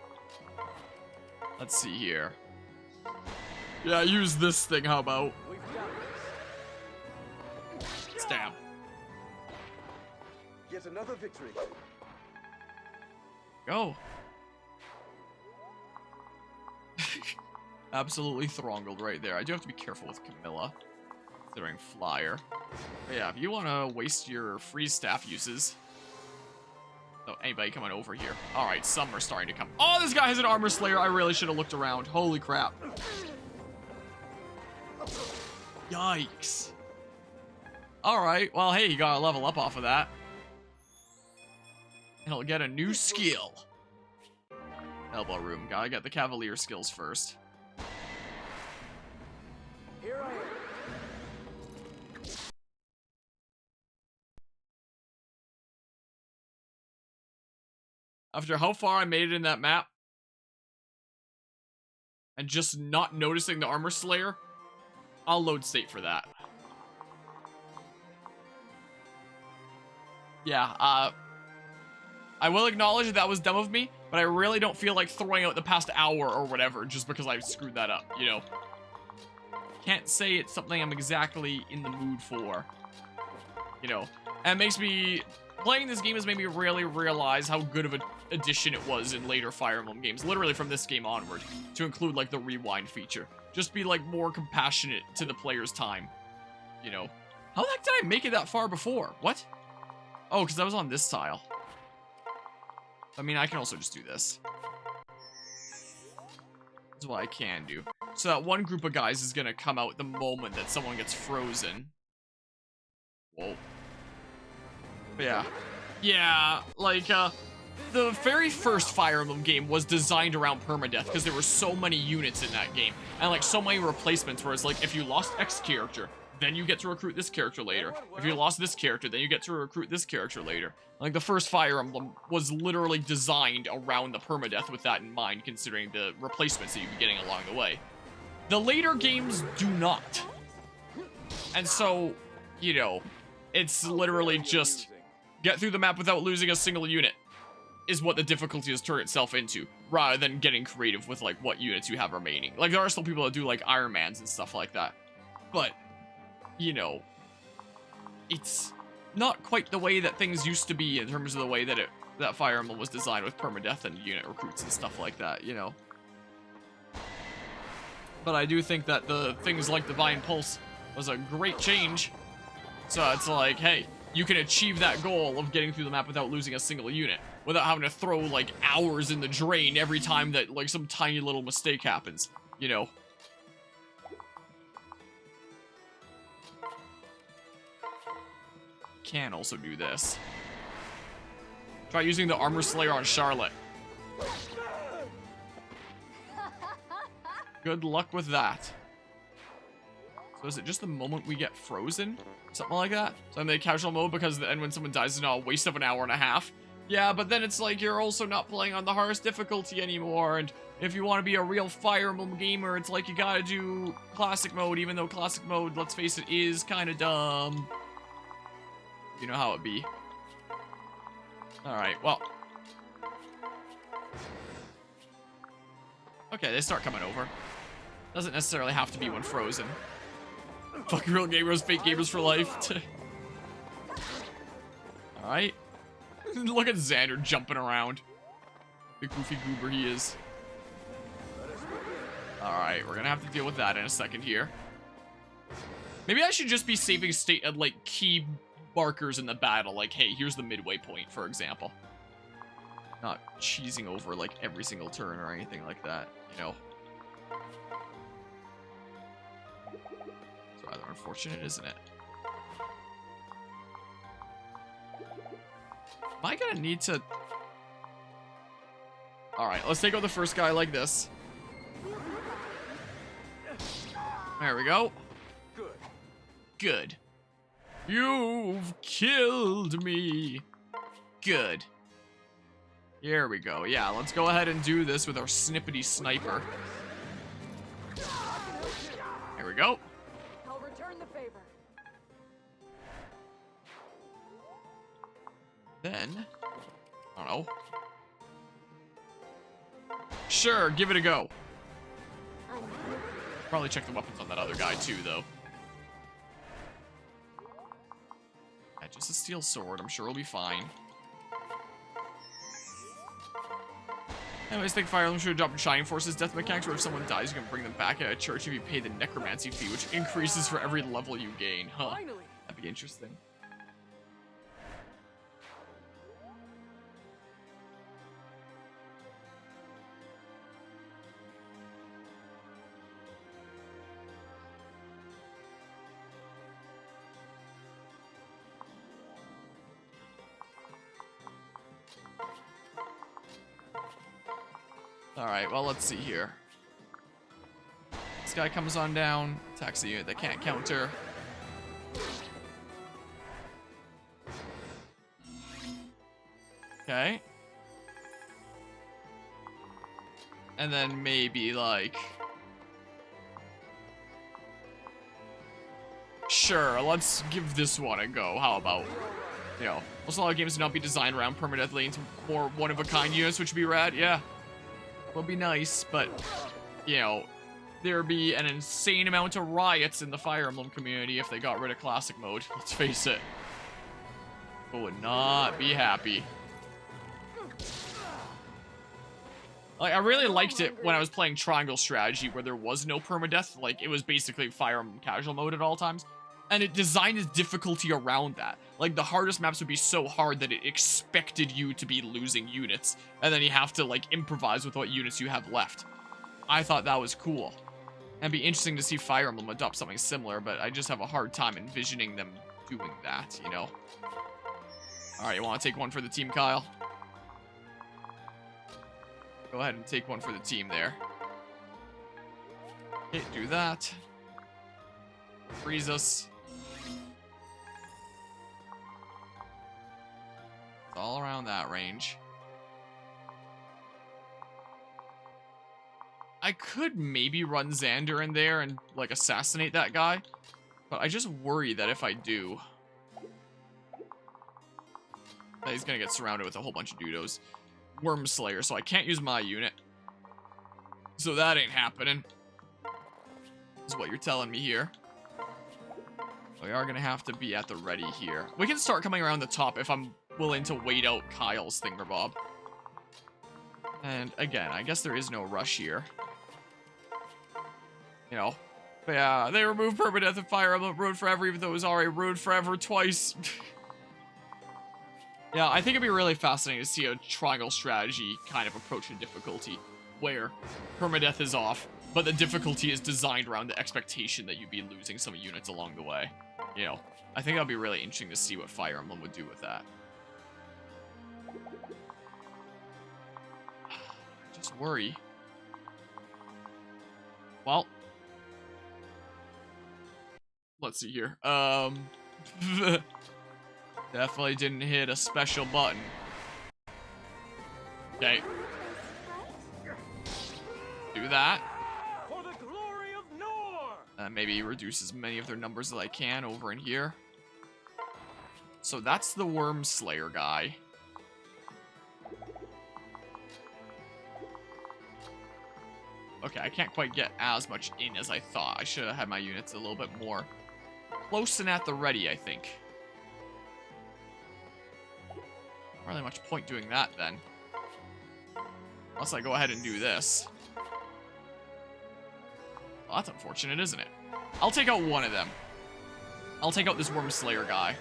Let's see here. Yeah, use this thing, how about? We've got this. Stab. Yet another victory. Go. Absolutely thronggled right there. I do have to be careful with Camilla, considering Flyer. But yeah, if you want to waste your freeze staff uses. So anybody coming over here. Alright, some are starting to come. Oh, this guy has an armor slayer. I really should have looked around. Holy crap. Yikes. Alright, well, hey, you gotta level up off of that. And he'll get a new skill. Elbow room. Gotta get the Cavalier skills first. Here I am. After how far I made it in that map, and just not noticing the armor slayer, I'll load state for that. Yeah, I will acknowledge that was dumb of me, but I really don't feel like throwing out the past hour or whatever just because I screwed that up, you know? Can't say it's something I'm exactly in the mood for, you know? And it makes me... Playing this game has made me really realize how good of an addition it was in later Fire Emblem games, literally from this game onward, to include, like, the rewind feature. Just be, like, more compassionate to the player's time, you know? How the heck did I make it that far before? What? Oh, because I was on this tile. I mean, I can also just do this. That's what I can do. So that one group of guys is going to come out the moment that someone gets frozen. Whoa. But yeah. Yeah, like, the very first Fire Emblem game was designed around permadeath because there were so many units in that game. And, like, so many replacements where it's like, if you lost X character, then you get to recruit this character later. If you lost this character, then you get to recruit this character later. Like, the first Fire Emblem was literally designed around the permadeath with that in mind, considering the replacements that you'd be getting along the way. The later games do not. And so, you know, it's literally just get through the map without losing a single unit is what the difficulty has turned itself into, rather than getting creative with, like, what units you have remaining. Like, there are still people that do, like, Iron Mans and stuff like that. But, you know, it's not quite the way that things used to be in terms of the way that that Fire Emblem was designed with permadeath and unit recruits and stuff like that, you know. But I do think that the things like Divine Pulse was a great change. So it's like, hey, you can achieve that goal of getting through the map without losing a single unit, without having to throw, like, hours in the drain every time that, like, some tiny little mistake happens, you know. Can also do this. Try using the Armor Slayer on Charlotte. Good luck with that. So is it just the moment we get frozen? Something like that? So I'm in casual mode because then when someone dies, it's not a waste of an hour and a half. Yeah, but then it's like you're also not playing on the hardest difficulty anymore, and if you want to be a real Fire Emblem gamer, it's like you gotta do classic mode, even though classic mode, let's face it, is kind of dumb. You know how it be. Alright, well. Okay, they start coming over. Doesn't necessarily have to be when frozen. Fucking real gamers, fake gamers for life. Alright. Look at Xander jumping around. The goofy goober he is. Alright, we're gonna have to deal with that in a second here. Maybe I should just be saving state at, like, key markers in the battle. Like, hey, here's the midway point, for example. Not cheesing over, like, every single turn or anything like that, you know. It's rather unfortunate, isn't it? Am I gonna need to... Alright, let's take out the first guy like this. There we go. Good. Good. You've killed me. Good. Here we go. Yeah, let's go ahead and do this with our snippety sniper. There we go. I'll return the favor. Then, I don't know. Sure, give it a go. Probably check the weapons on that other guy too, though. Yeah, just a steel sword. I'm sure it'll be fine. Anyways, I think Fire Emblem should adopt Shining Force's death mechanics where if someone dies, you can bring them back at a church if you pay the necromancy fee, which increases for every level you gain. Huh. Finally. That'd be interesting. Alright, well, let's see here. This guy comes on down, attacks a unit that can't counter. Okay. And then maybe, like... Sure, let's give this one a go. How about... You know, most a lot of games do not be designed around permadeath lanes, more one-of-a-kind units, which would be rad, yeah. Would be nice, but, you know, there'd be an insane amount of riots in the Fire Emblem community if they got rid of classic mode. Let's face it. People would not be happy. Like, I really liked it when I was playing Triangle Strategy, where there was no permadeath. Like, it was basically Fire Emblem casual mode at all times. And it designed its difficulty around that. Like, the hardest maps would be so hard that it expected you to be losing units. And then you have to, like, improvise with what units you have left. I thought that was cool. And it'd be interesting to see Fire Emblem adopt something similar, but I just have a hard time envisioning them doing that, you know? Alright, you want to take one for the team, Kyle? Go ahead and take one for the team there. Okay, do that. Freeze us. It's all around that range. I could maybe run Xander in there and, like, assassinate that guy. But I just worry that if I do, that he's gonna get surrounded with a whole bunch of dudos. Worm Slayer, so I can't use my unit. So that ain't happening. Is what you're telling me here. We are gonna have to be at the ready here. We can start coming around the top if I'm willing to wait out Kyle's thingamabob. And again, I guess there is no rush here. You know, but yeah, they removed permadeath and Fire Emblem ruined forever, even though it was already ruined forever twice. Yeah, I think it'd be really fascinating to see a triangle strategy kind of approach to difficulty, where permadeath is off, but the difficulty is designed around the expectation that you'd be losing some units along the way. You know, I think that'd be really interesting to see what Fire Emblem would do with that. Just worry. Well, let's see here. Definitely didn't hit a special button. Okay. Do that. For the glory of Nor! Maybe reduce as many of their numbers as I can over in here. So that's the Worm Slayer guy. Okay, I can't quite get as much in as I thought. I should have had my units a little bit more close and at the ready, I think. Not really much point doing that then. Unless I go ahead and do this. Well, that's unfortunate, isn't it? I'll take out one of them. I'll take out this Worm Slayer guy.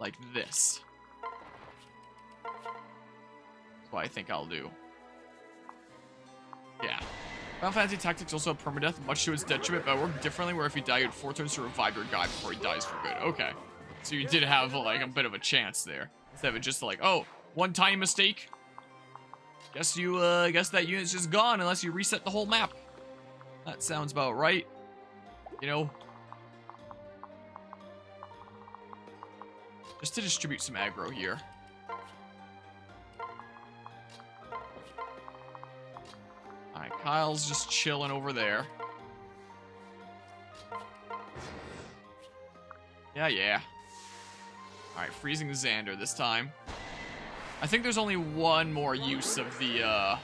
Like this. That's what I think I'll do. Yeah. Final Fantasy Tactics also have permadeath, much to its detriment, but it worked differently where if you die, you had 4 turns to revive your guy before he dies for good. Okay. So you did have, like, a bit of a chance there. Instead of it just like, oh, one tiny mistake. Guess you, guess that unit's just gone unless you reset the whole map. That sounds about right. You know. Just to distribute some aggro here. Alright, Kyle's just chilling over there. Yeah, yeah. Alright, freezing Xander this time. I think there's only one more use of the,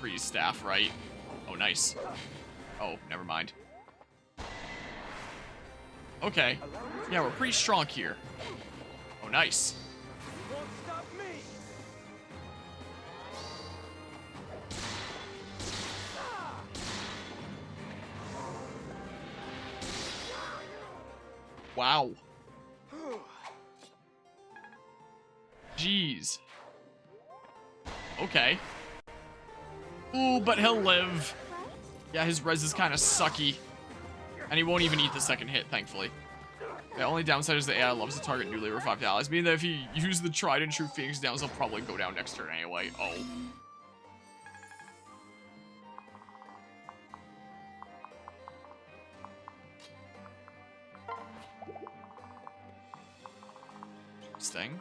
freeze staff, right? Oh, nice. Oh, never mind. Okay. Yeah, we're pretty strong here. Oh, nice. You won't stop me! Wow. Jeez. Okay. Ooh, but he'll live. Yeah, his res is kind of sucky. And he won't even eat the second hit, thankfully. The only downside is the AI loves to target newly revived allies, meaning that if you use the tried and true Phoenix downs, they'll probably go down next turn anyway. Oh. Interesting.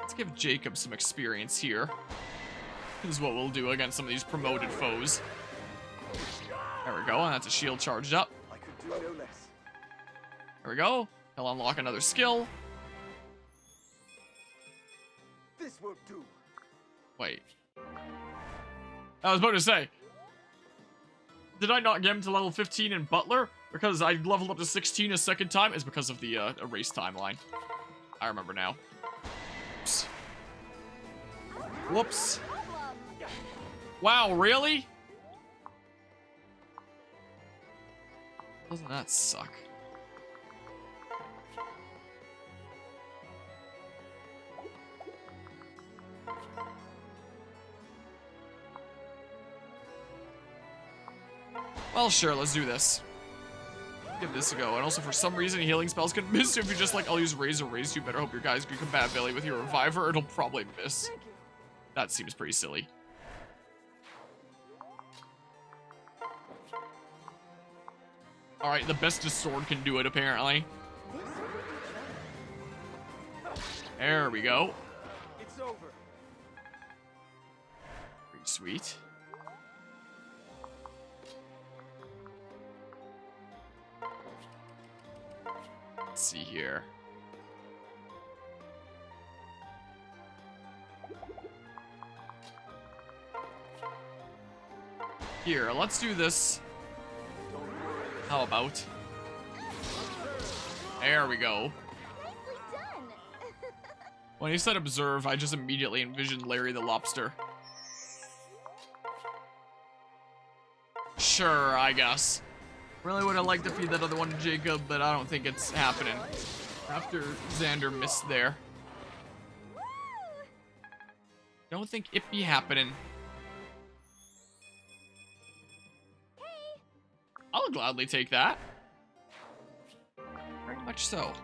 Let's give Jacob some experience here. This is what we'll do against some of these promoted foes. There we go, and that's a shield charged up. I could do no less. There we go. He'll unlock another skill. This won't do. Wait. I was about to say, did I not get him to level 15 in Butler? Because I leveled up to 16 a second time? It's because of the erase timeline. I remember now. Oops. Whoops. Wow, really? Doesn't that suck? Well, sure, let's do this. Give this a go. And also, for some reason, healing spells can miss if you just like, I'll use Razor Raise. You better hope your guys can combat Billy with your Reviver. It'll probably miss. Thank you. That seems pretty silly. Alright, the bestest sword can do it, apparently. There we go. It's over. Pretty sweet. Let's see here. Here, let's do this. How about? There we go. Nicely done. When you said observe, I just immediately envisioned Larry the Lobster. Sure, I guess. Really would have liked to feed that other one to Jacob, but I don't think it's happening. After Xander missed there. Don't think it be happening. I'll gladly take that. Very much so.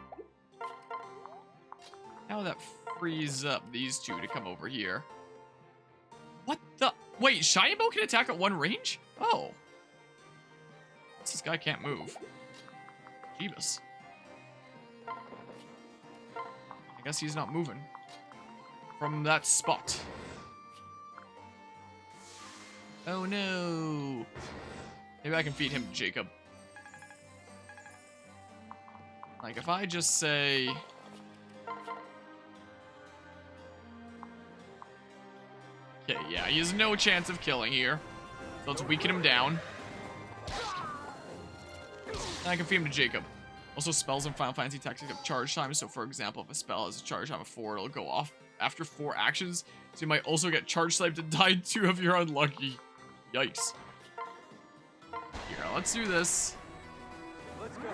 Now that frees up these two to come over here. What the? Wait, Shiabo can attack at one range? Oh. This guy can't move. Jeebus. I guess he's not moving from that spot. Oh no. Maybe I can feed him to Jacob. Like, if I just say... Okay, yeah, he has no chance of killing here. So let's weaken him down. And I can feed him to Jacob. Also, spells in Final Fantasy Tactics have charge time. So, for example, if a spell has a charge time of 4, it'll go off after 4 actions. So you might also get charge sniped and die too if you're unlucky. Yikes. Here, let's do this. Let's go.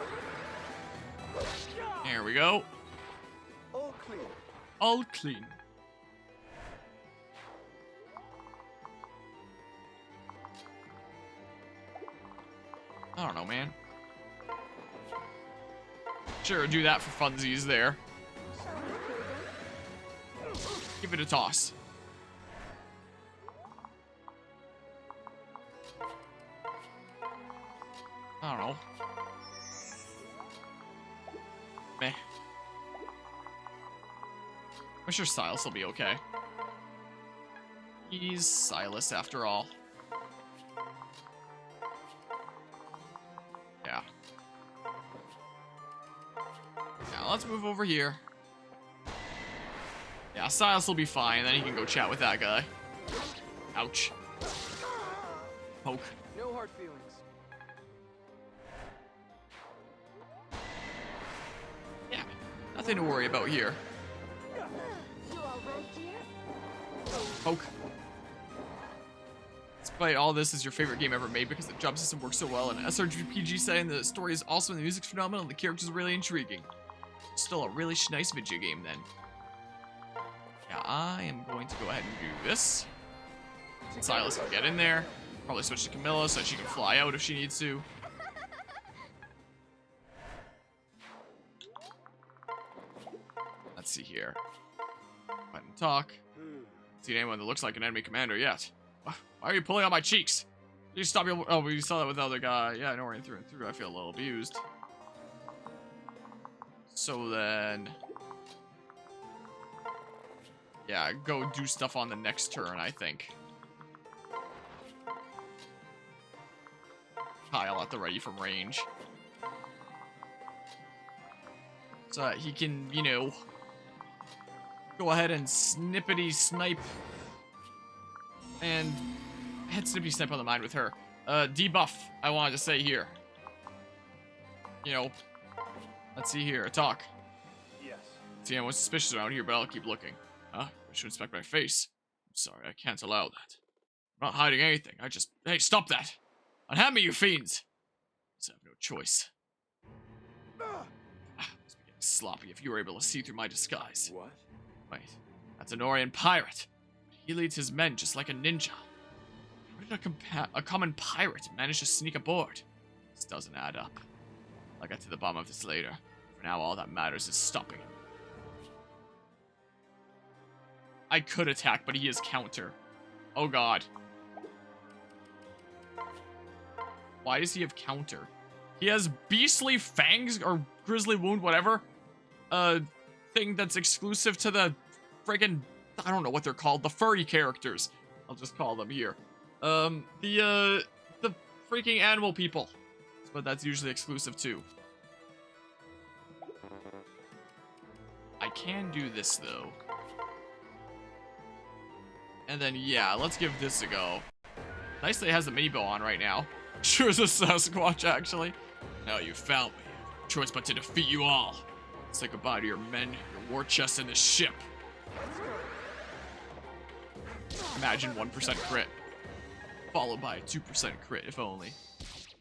There we go. All clear. All clean. I don't know, man. Sure, do that for funsies there. Give it a toss. I don't know. Meh. I'm sure Silas will be okay. He's Silas after all. Yeah. Now let's move over here. Yeah, Silas will be fine, then he can go chat with that guy. Ouch. Poke. No hard feelings. Yeah, nothing to worry about here. You all right, dear? Poke. Despite all this is your favorite game ever made because the job system works so well, and SRPG setting, the story is awesome, the music's phenomenal, and the characters are really intriguing. Still a really nice video game then. Yeah, I am going to go ahead and do this. Silas can get in there. Probably switch to Camilla so that she can fly out if she needs to. Let's see here. Go ahead and talk. Seen anyone that looks like an enemy commander yet? Why are you pulling on my cheeks? You stop your... Oh, we saw that with the other guy. Yeah, I know we're in through and through. I feel a little abused. So then... Yeah, go do stuff on the next turn, I think. Kyle at the ready from range. So that he can, you know... Go ahead and snippety snipe. And... Head snippety snipe on the mind with her. Debuff, I wanted to say here. You know... Let's see here, talk. Yes. See anyone suspicious around here, but I'll keep looking. Huh? I should inspect my face. I'm sorry, I can't allow that. I'm not hiding anything, I just... Hey, stop that! Unhand me, you fiends! So I have no choice. Must be getting sloppy if you were able to see through my disguise. What? Wait, that's an Orion pirate. He leads his men just like a ninja. How did a common pirate manage to sneak aboard? This doesn't add up. I'll get to the bottom of this later. For now, all that matters is stopping him. I could attack, but he is counter. Oh god. Why does he have counter? He has beastly fangs or grizzly wound, whatever. Thing that's exclusive to the friggin', I don't know what they're called, the furry characters. I'll just call them here. The freaking animal people. But that's usually exclusive too. I can do this though. And then yeah, let's give this a go. Nice that it has the mini bow on right now. Sure as a Sasquatch actually. Now you found me. No choice but to defeat you all. Say goodbye to your men, your war chest, and the ship. Imagine 1% crit. Followed by a 2% crit, if only.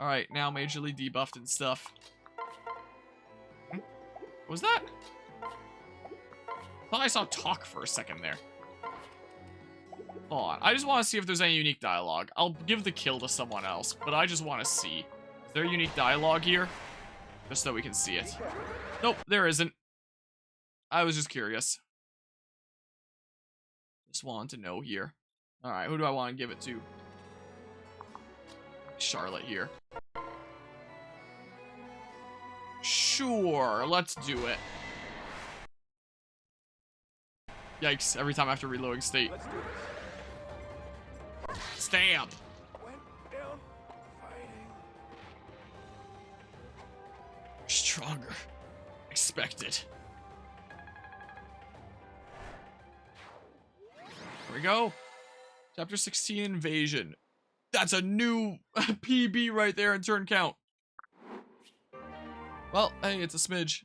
Alright, now majorly debuffed and stuff. What was that? I thought I saw talk for a second there. Hold on, I just want to see if there's any unique dialogue. I'll give the kill to someone else, but I just want to see. Is there unique dialogue here? Just so we can see it. Nope, there isn't. I was just curious. Just wanted to know here. Alright, who do I want to give it to? Charlotte here. Sure, let's do it. Yikes, every time after reloading state. Let's do this. Stab! Went down fighting. Stronger. Expected. Here we go. Chapter 16, Invasion. That's a new PB right there in turn count. Well, hey, it's a smidge.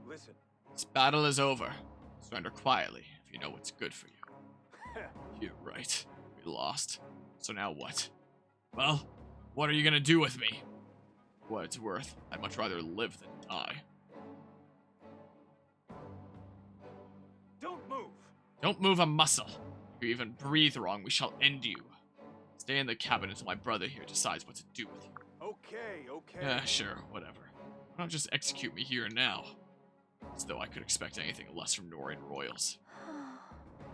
Listen. This battle is over. Surrender quietly if you know what's good for you. You're right. We lost. So now what? Well, what are you gonna do with me? For what it's worth, I'd much rather live than die. Don't move. Don't move a muscle. If you even breathe wrong, we shall end you. Stay in the cabin until my brother here decides what to do with you. Okay, okay. Yeah, sure, whatever. Why don't just execute me here and now? As though I could expect anything less from Norian royals.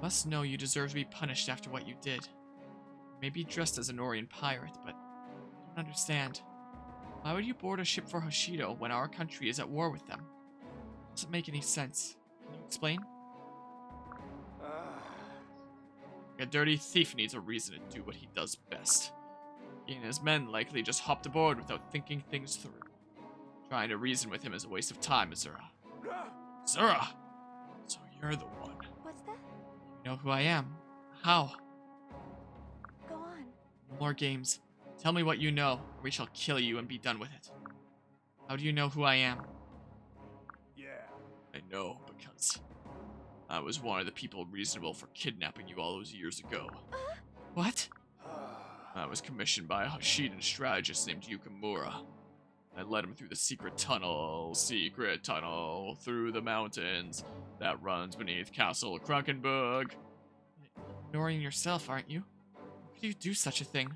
Must know you deserve to be punished after what you did. You may be dressed as a Norian pirate, but I don't understand. Why would you board a ship for Hoshido when our country is at war with them? Doesn't make any sense. Can you explain? A dirty thief needs a reason to do what he does best. He and his men likely just hopped aboard without thinking things through. Trying to reason with him is a waste of time, Azura. Azura! So you're the one. What's that? You know who I am. How? Go on. No more games. Tell me what you know, or we shall kill you and be done with it. How do you know who I am? Yeah. I know because I was one of the people reasonable for kidnapping you all those years ago. What? I was commissioned by a Hashidan strategist named Yukimura. I led him through the secret tunnel through the mountains that runs beneath Castle Krakenburg. Norian yourself, aren't you? How could you do such a thing?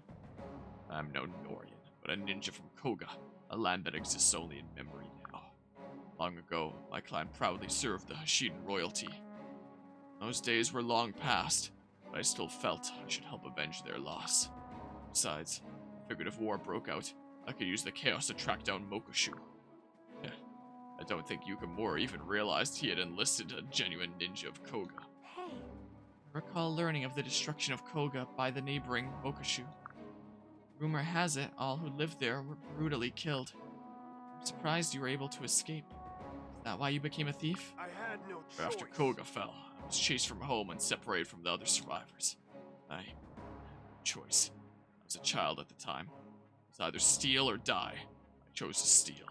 I'm no Norian, but a ninja from Koga, a land that exists only in memory now. Long ago, my clan proudly served the Hashidan royalty. Those days were long past, but I still felt I should help avenge their loss. Besides, I figured if war broke out, I could use the chaos to track down Mokushu. I don't think Yukimura even realized he had enlisted a genuine ninja of Koga. Hey. I recall learning of the destruction of Koga by the neighboring Mokushu. Rumor has it, all who lived there were brutally killed. I'm surprised you were able to escape. Is that why you became a thief? I had no choice. After Koga fell, I was chased from home and separated from the other survivors. I had no choice. I was a child at the time. It was either steal or die. I chose to steal.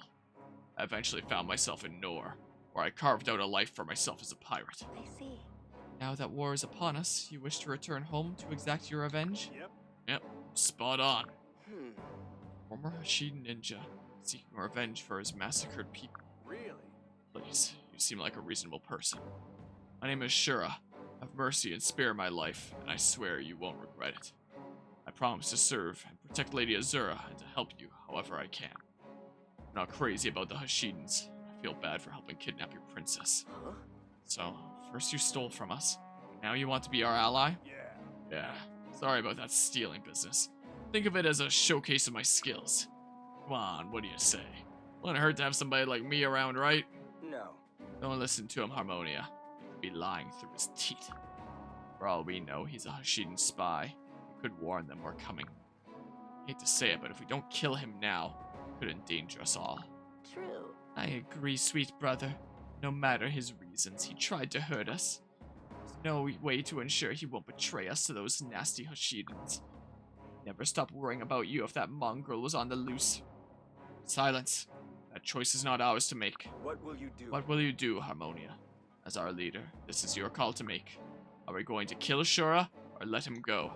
I eventually found myself in Nor, where I carved out a life for myself as a pirate. I see. Now that war is upon us, you wish to return home to exact your revenge? Yep. Yep, spot on. Former Hashiden ninja, seeking revenge for his massacred people. Really? Please, you seem like a reasonable person. My name is Shura. Have mercy and spare my life, and I swear you won't regret it. I promise to serve and protect Lady Azura and to help you however I can. I'm not crazy about the Hashidans. I feel bad for helping kidnap your princess. Huh? So, first you stole from us. Now you want to be our ally? Yeah. Yeah. Sorry about that stealing business. Think of it as a showcase of my skills. Come on, what do you say? Wouldn't hurt to have somebody like me around, right? No. Don't listen to him, Harmonia. He'd be lying through his teeth. For all we know, he's a Hashiden spy. We could warn them we're coming. Hate to say it, but if we don't kill him now, it could endanger us all. True. I agree, sweet brother. No matter his reasons, he tried to hurt us. There's no way to ensure he won't betray us to those nasty Hashidans. Never stop worrying about you if that mongrel was on the loose. Silence. That choice is not ours to make. What will you do? What will you do, Harmonia? As our leader, this is your call to make. Are we going to kill Shura or let him go?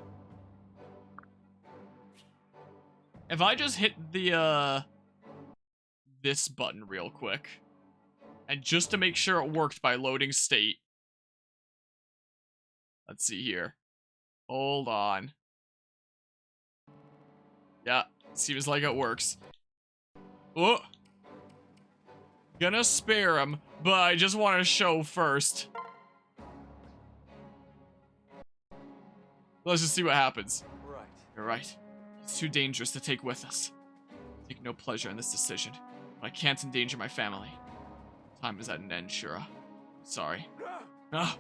If I just hit the, this button real quick, and just to make sure it worked by loading state. Let's see here. Hold on. Yeah, seems like it works. Oh! Gonna spare him, but I just want to show first. Let's just see what happens. Right. You're right. It's too dangerous to take with us. I take no pleasure in this decision, but I can't endanger my family. Time is at an end, Shura. I'm sorry. Ah,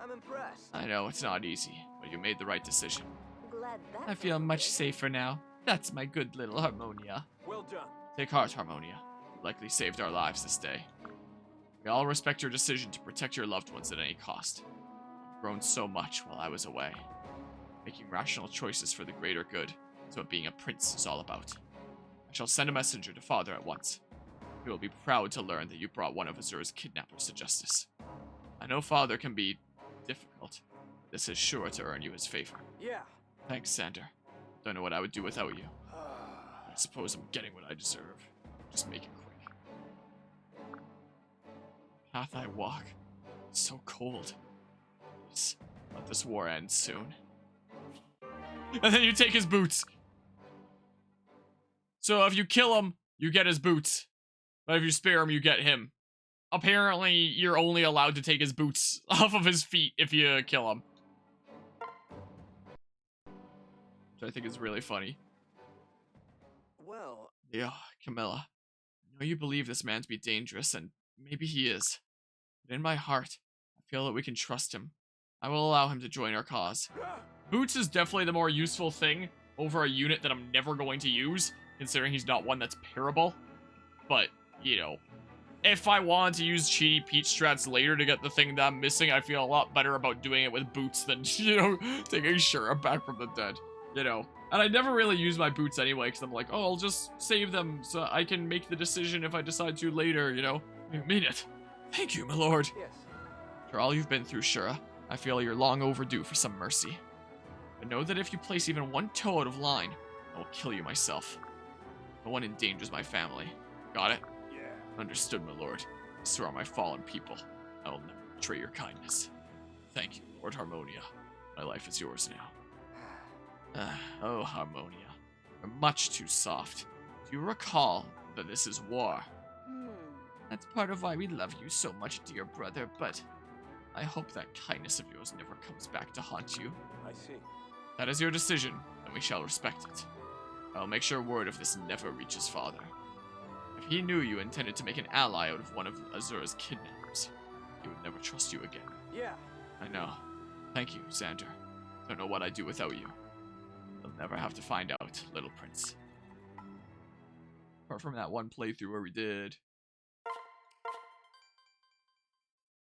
I'm impressed. I know it's not easy, but you made the right decision. Glad that. I feel much safer now. That's my good little Harmonia. Well done. Take heart, Harmonia. You likely saved our lives this day. We all respect your decision to protect your loved ones at any cost. You've grown so much while I was away. Making rational choices for the greater good is what being a prince is all about. I shall send a messenger to Father at once. He will be proud to learn that you brought one of Azura's kidnappers to justice. I know Father can be difficult. This is sure to earn you his favor. Yeah. Thanks, Sander. Don't know what I would do without you. I suppose I'm getting what I deserve. Just make it quick. Path I walk. It's so cold. Please, let this war end soon. And then you take his boots. So if you kill him, you get his boots. But if you spare him, you get him. Apparently, you're only allowed to take his boots off of his feet if you kill him. Which I think is really funny. Well, Yeah, Camilla. I know you believe this man to be dangerous, and maybe he is. But in my heart, I feel that we can trust him. I will allow him to join our cause. Boots is definitely the more useful thing over a unit that I'm never going to use, considering he's not one that's pairable. But, you know, if I want to use cheaty Peach strats later to get the thing that I'm missing, I feel a lot better about doing it with boots than, you know, taking Shura back from the dead, you know. And I never really use my boots anyway, because I'm like, oh, I'll just save them so I can make the decision if I decide to later, you know. I mean it. Thank you, my lord. yes. For all you've been through, Shura, I feel you're long overdue for some mercy. But know that if you place even one toe out of line, I will kill you myself. No one endangers my family. Got it? Yeah. Understood, my lord. I swear on my fallen people, I will never betray your kindness. Thank you, Lord Harmonia. My life is yours now. Oh, Harmonia. You're much too soft. Do you recall that this is war? That's part of why we love you so much, dear brother, but I hope that kindness of yours never comes back to haunt you. I see. That is your decision, and we shall respect it. I'll make sure word of this never reaches Father. If he knew you intended to make an ally out of one of Azura's kidnappers, he would never trust you again. Yeah. I know. Thank you, Xander. Don't know what I'd do without you. You'll never have to find out, little prince. Apart from that one playthrough where we did